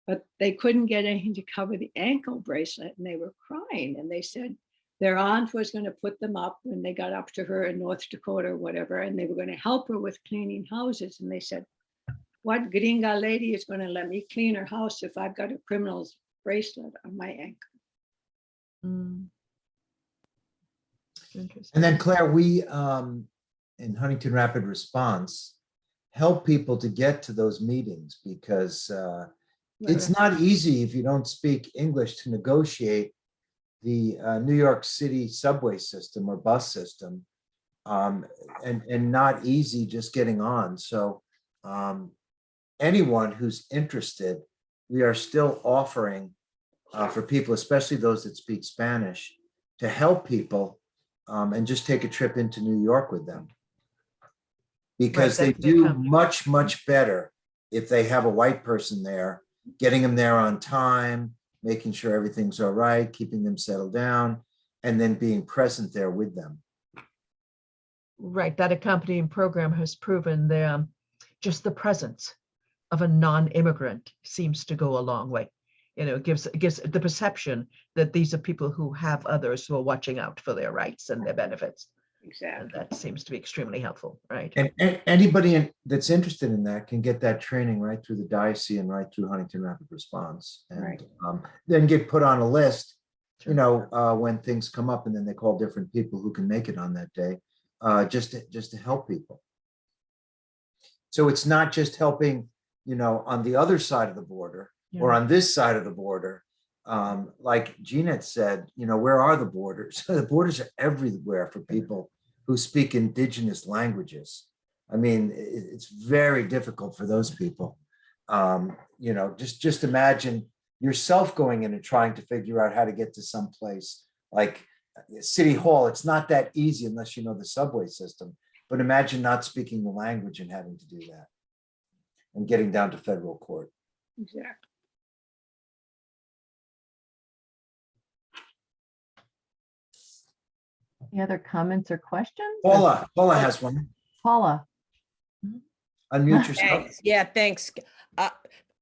but they couldn't get anything to cover the ankle bracelet, and they were crying. And they said their aunt was going to put them up when they got up to her in North Dakota or whatever, and they were going to help her with cleaning houses. And they said, what gringa lady is going to let me clean her house if I've got a criminal's bracelet on my ankle? Mm. Interesting. And then Claire, we in Huntington Rapid Response help people to get to those meetings, because it's not easy if you don't speak English to negotiate the New York City subway system or bus system, and not easy just getting on. So anyone who's interested, we are still offering for people, especially those that speak Spanish, to help people and just take a trip into New York with them. Because they do much, much better if they have a white person there, getting them there on time, making sure everything's all right, keeping them settled down, and then being present there with them. Right, that accompanying program has proven just the presence of a non-immigrant seems to go a long way. It gives the perception that these are people who have others who are watching out for their rights and their benefits. Exactly. And that seems to be extremely helpful, right? And anybody that's interested in that can get that training right through the diocese and right through Huntington Rapid Response, and Right. Then get put on a list, Sure. when things come up, and then they call different people who can make it on that day, just to help people. So it's not just helping, on the other side of the border or on this side of the border. Like Jeanette said, where are the borders? The borders are everywhere for people who speak indigenous languages. I mean, it's very difficult for those people. Just imagine yourself going in and trying to figure out how to get to some place like City Hall. It's not that easy unless you know the subway system. But imagine not speaking the language and having to do that and getting down to federal court. Exactly. Any other comments or questions? Paula has one. Paula. Unmute yourself. Thanks. Yeah, thanks.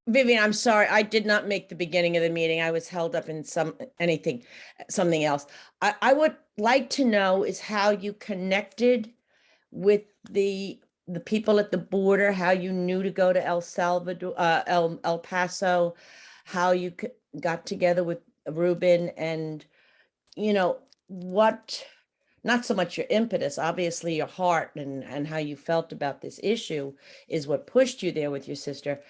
Vivian, I'm sorry, I did not make the beginning of the meeting. I was held up in something else. I would like to know is how you connected with the people at the border, how you knew to go to El Salvador, El Paso, how you got together with Ruben, and what not so much your impetus, obviously your heart and how you felt about this issue is what pushed you there with your sister.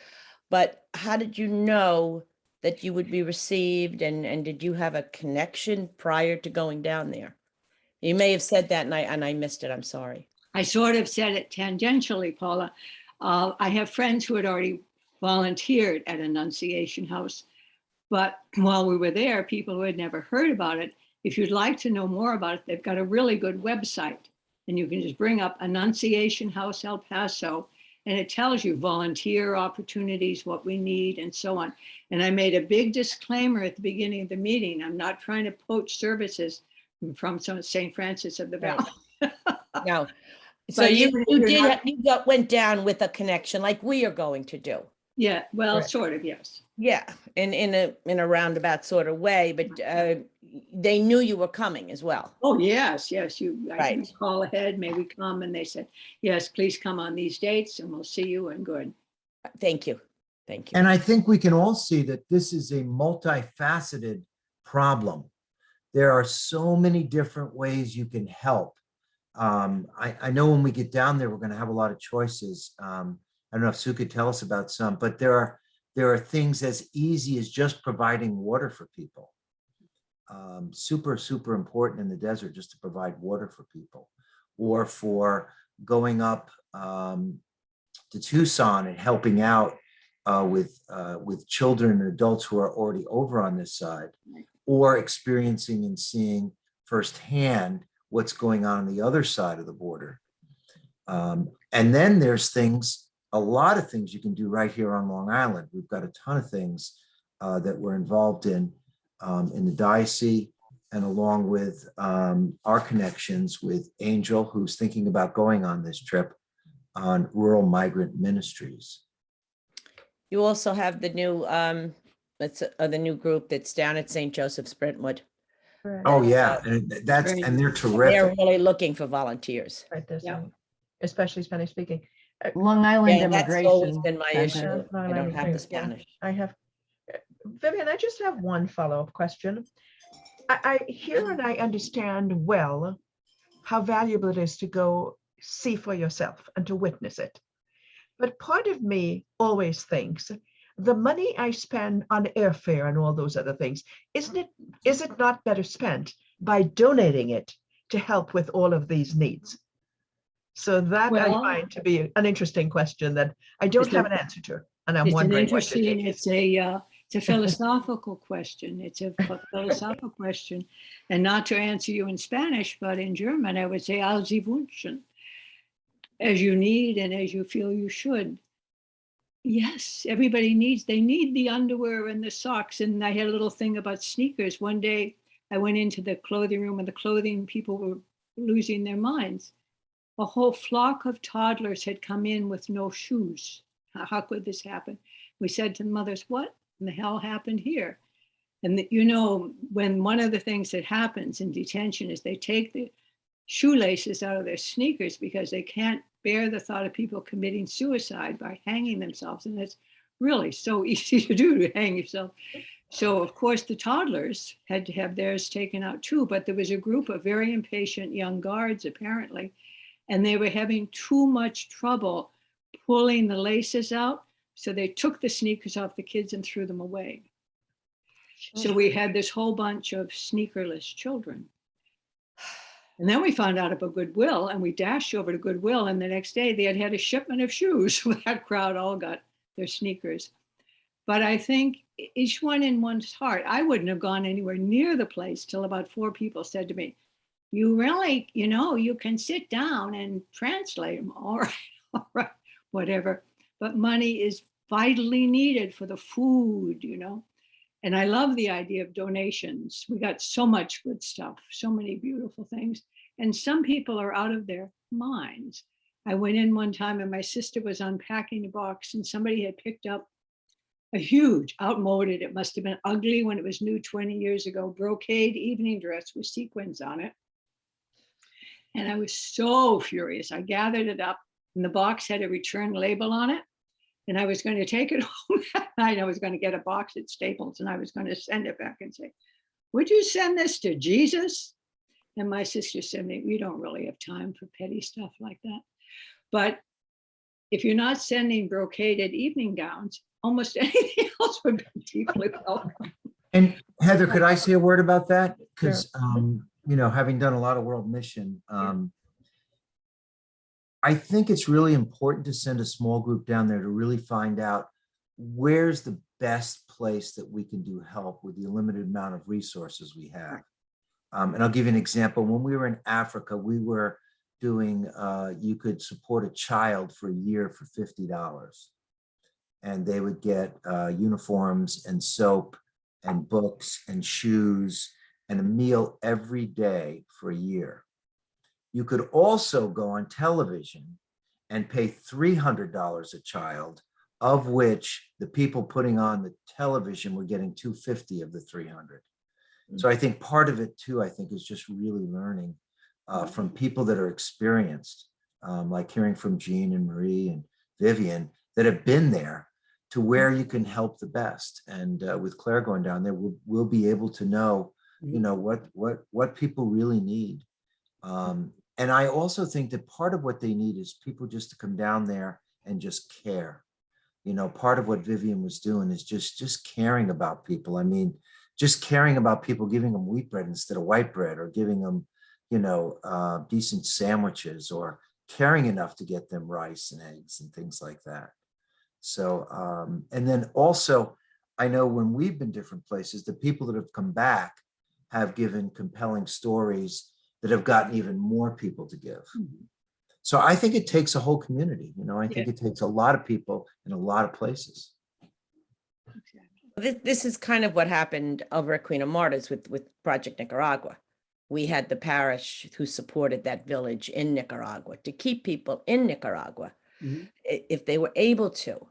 But how did you know that you would be received, and did you have a connection prior to going down there? You may have said that and I missed it. I'm sorry. I sort of said it tangentially, Paula. I have friends who had already volunteered at Annunciation House, but while we were there, people who had never heard about it, if you'd like to know more about it, they've got a really good website, and you can just bring up Annunciation House El Paso, and it tells you volunteer opportunities, what we need, and so on. And I made a big disclaimer at the beginning of the meeting. I'm not trying to poach services from St. Francis of the Valley. No. So But you even if you're not- went down with a connection like we are going to do. Yeah, well, Correct. sort of, yes. Yeah, in a roundabout sort of way, but they knew you were coming as well. Oh, yes, I can Right. call ahead, may we come? And they said, yes, please come on these dates and we'll see you, and good. Thank you. Thank you. And I think we can all see that this is a multifaceted problem. There are so many different ways you can help. I know when we get down there, we're going to have a lot of choices. I don't know if Sue could tell us about some, but there are things as easy as just providing water for people. Super, super important in the desert just to provide water for people, or for going up to Tucson and helping out with children and adults who are already over on this side, or experiencing and seeing firsthand what's going on the other side of the border. And then there's a lot of things you can do right here on Long Island. We've got a ton of things that we're involved in the diocese, and along with our connections with Angel, who's thinking about going on this trip on Rural Migrant Ministries. You also have the new the new group that's down at St. Joseph's Brentwood. Correct. Oh, yeah, and they're They're terrific. really looking for volunteers. Right, there's Yeah. some, especially Spanish speaking. Long Island Yeah, that's always Immigration been my Center. issue. Long I don't Island have the Immigration, yeah. Spanish. I have, Vivian, I just have one follow-up question. I hear and I understand well how valuable it is to go see for yourself and to witness it. But part of me always thinks the money I spend on airfare and all those other things, is it not better spent by donating it to help with all of these needs? So that I Well, find to be an interesting question that I don't have an answer to, and I'm It's an wondering what your take interesting, is. it's a philosophical question. It's a philosophical question. And not to answer you in Spanish, but in German, I would say, als Sie wünschen, as you need and as you feel you should. Yes, everybody they need the underwear and the socks. And I had a little thing about sneakers. One day I went into the clothing room, and the clothing people were losing their minds. A whole flock of toddlers had come in with no shoes. How could this happen? We said to the mothers, what in the hell happened here? And when one of the things that happens in detention is they take the shoelaces out of their sneakers because they can't bear the thought of people committing suicide by hanging themselves. And it's really so easy to do, to hang yourself. So of course the toddlers had to have theirs taken out too, but there was a group of very impatient young guards apparently, and they were having too much trouble pulling the laces out. So they took the sneakers off the kids and threw them away. So we had this whole bunch of sneakerless children. And then we found out about Goodwill, and we dashed over to Goodwill, and the next day they had a shipment of shoes. That crowd all got their sneakers. But I think each one in one's heart, I wouldn't have gone anywhere near the place till about 4 people said to me, you really, you can sit down and translate them. All right, whatever. But money is vitally needed for the food, And I love the idea of donations. We got so much good stuff, so many beautiful things. And some people are out of their minds. I went in one time and my sister was unpacking a box, and somebody had picked up a huge, outmoded, it must have been ugly when it was new 20 years ago, brocade evening dress with sequins on it. And I was so furious. I gathered it up, and the box had a return label on it. And I was going to take it home that night. I was going to get a box at Staples, and I was going to send it back and say, would you send this to Jesus? And my sister said, we don't really have time for petty stuff like that. But if you're not sending brocaded evening gowns, almost anything else would be deeply welcome. And Heather, could I say a word about that? Sure. Because, you know, having done a lot of World Mission, I think it's really important to send a small group down there to really find out where's the best place that we can do help with the limited amount of resources we have. And I'll give you an example. When we were in Africa, we were doing, you could support a child for a year for $50. And they would get uniforms and soap and books and shoes and a meal every day for a year. You could also go on television and pay $300 a child, of which the people putting on the television were getting $250 of the $300. So I think part of it too, I think, is just really learning from people that are experienced, like hearing from Jean and Marie and Vivian that have been there, to where you can help the best. And with Claire going down there, we'll be able to know, you know, what people really need. And I also think that part of what they need is people just to come down there and just care. You know, part of what Vivian was doing is just caring about people. I mean, just caring about people, giving them wheat bread instead of white bread, or giving them, you know, decent sandwiches, or caring enough to get them rice and eggs and things like that. So, and then also, I know when we've been different places, the people that have come back have given compelling stories that have gotten even more people to give. So I think it takes a whole community, you know, I think it takes a lot of people in a lot of places. This is kind of what happened over at Queen of Martyrs with Project Nicaragua. We had the parish who supported that village in Nicaragua to keep people in Nicaragua, if they were able to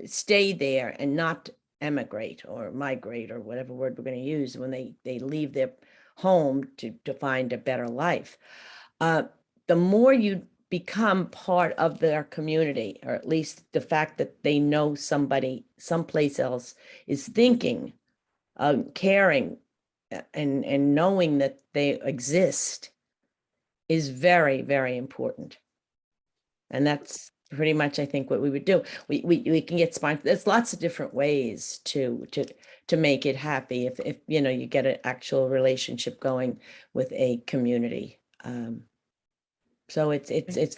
stay there and not emigrate or migrate, or whatever word we're going to use, when they leave their home to find a better life. The more you become part of their community, or at least the fact that they know somebody someplace else is thinking, caring, and knowing that they exist, is very, very important. And that's pretty much, I think, what we would do. We can get sponsored. There's lots of different ways to make it happy if you know, you get an actual relationship going with a community. So it's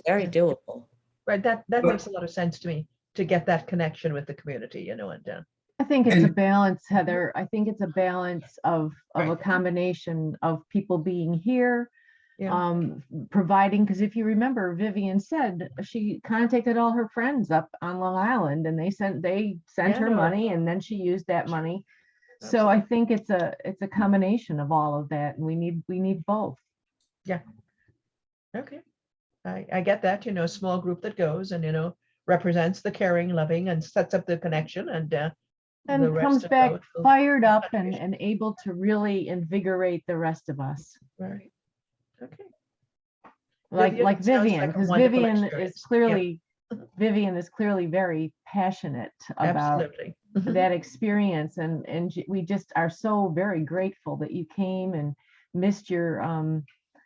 very doable. Right, that makes a lot of sense to me, to get that connection with the community, you know, and I think it's a balance, Heather. I think it's a balance of a Right. combination of people being here, yeah, providing, because if you remember, Vivian said she contacted all her friends up on Long Island, and they sent Yeah, her no. money, and then she used that money. So I think it's a combination of all of that, and we need both. okay. I get that, you know, small group that goes and, you know, represents the caring, loving, and sets up the connection, and the And rest comes of back those will- fired up and contribution. able to really invigorate the rest of us. Right. Okay. Like Vivian, it sounds Vivian, like a because wonderful Vivian is experience. clearly Vivian is clearly very passionate about Absolutely. that experience, and we just are so very grateful that you came and missed your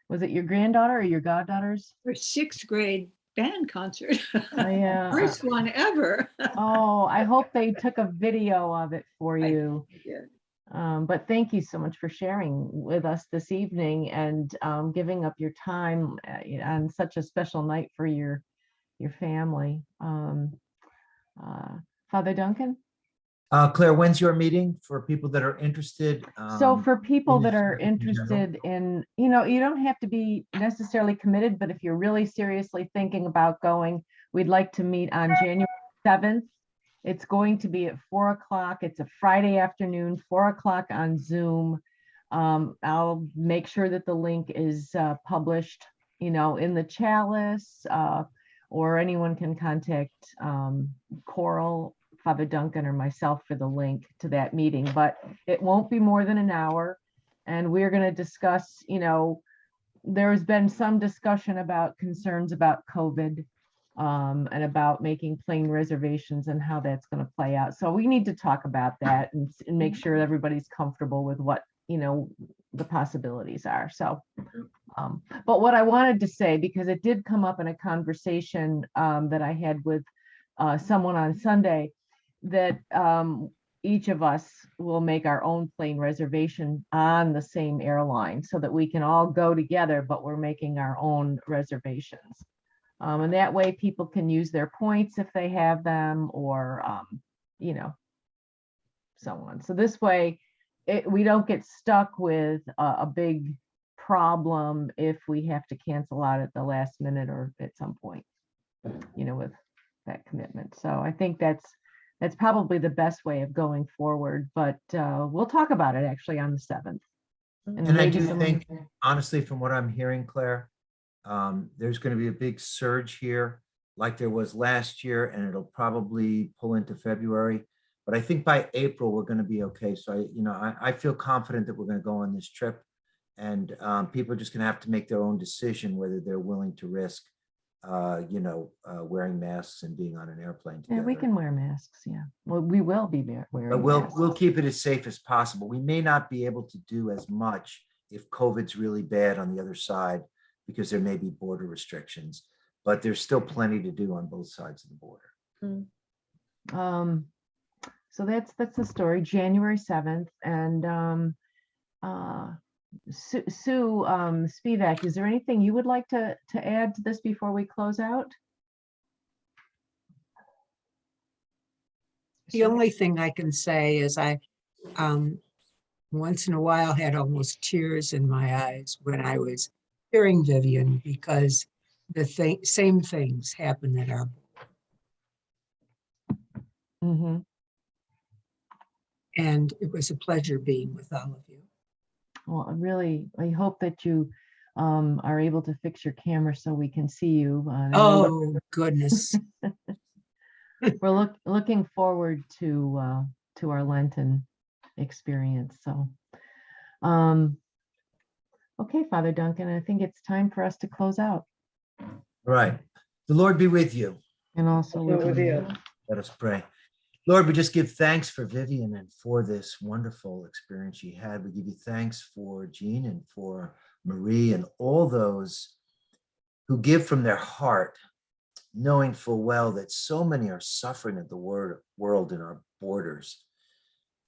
was it your granddaughter or your goddaughter's? For 6th grade band concert. Yeah. First one ever. Oh, I hope they took a video of it for I you. did. But thank you so much for sharing with us this evening, and giving up your time on such a special night for your family. Father Duncan? Claire, when's your meeting for people that are interested? So for people in that are in general? interested in, you know, you don't have to be necessarily committed, but if you're really seriously thinking about going, we'd like to meet on January 7th. It's going to be at 4 o'clock. It's a Friday afternoon, 4 o'clock on Zoom. I'll make sure that the link is published, you know, in the chalice, or anyone can contact Coral, Father Duncan, or myself for the link to that meeting, but it won't be more than an hour. And we're going to discuss, you know, there's been some discussion about concerns about COVID, and about making plane reservations and how that's going to play out. So we need to talk about that and make sure everybody's comfortable with what, you know, the possibilities are. So But what I wanted to say, because it did come up in a conversation that I had with someone on Sunday, that each of us will make our own plane reservation on the same airline so that we can all go together, but we're making our own reservations. And that way people can use their points if they have them, or, you know, so on. So this way we don't get stuck with a big problem if we have to cancel out at the last minute or at some point, you know, with that commitment. So I think that's probably the best way of going forward, but we'll talk about it actually on the 7th. And I maybe do some- think, honestly, from what I'm hearing, Claire, there's going to be a big surge here like there was last year, and it'll probably pull into February. But I think by April, we're going to be okay. So, I feel confident that we're going to go on this trip, and people are just going to have to make their own decision whether they're willing to risk, wearing masks and being on an airplane together. Yeah, we can wear masks. Yeah. Well, we will be wearing But we'll masks. keep it as safe as possible. We may not be able to do as much if COVID's really bad on the other side, because there may be border restrictions, but there's still plenty to do on both sides of the border. So that's the story, January 7th. And Sue Spivak, is there anything you would like to add to this before we close out? The only thing I can say is I, once in a while, had almost tears in my eyes when I was hearing Vivian, because the same things happen at our board. Mm-hmm. And it was a pleasure being with all of you. Well, I hope that you are able to fix your camera so we can see you. Oh, goodness. We're looking forward to our Lenten experience. So, okay, Father Duncan, I think it's time for us to close out. All right. The Lord be with you. And also with you. Let us pray. Lord, we just give thanks for Vivian and for this wonderful experience she had. We give you thanks for Jean and for Marie and all those who give from their heart, knowing full well that so many are suffering at the world in our borders.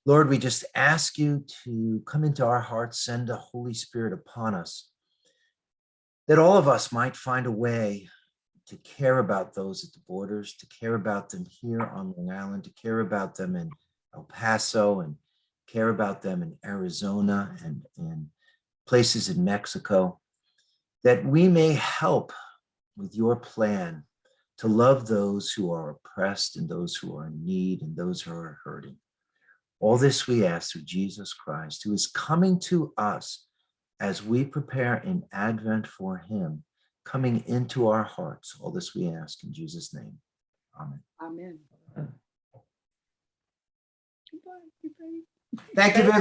Lord, we just ask you to come into our hearts, send a Holy Spirit upon us, that all of us might find a way to care about those at the borders, to care about them here on Long Island, to care about them in El Paso, and care about them in Arizona and in places in Mexico, that we may help with your plan to love those who are oppressed and those who are in need and those who are hurting. All this we ask through Jesus Christ, who is coming to us as we prepare in Advent for him, coming into our hearts. All this we ask in Jesus' name. Amen. Amen. Goodbye, everybody. Thank you very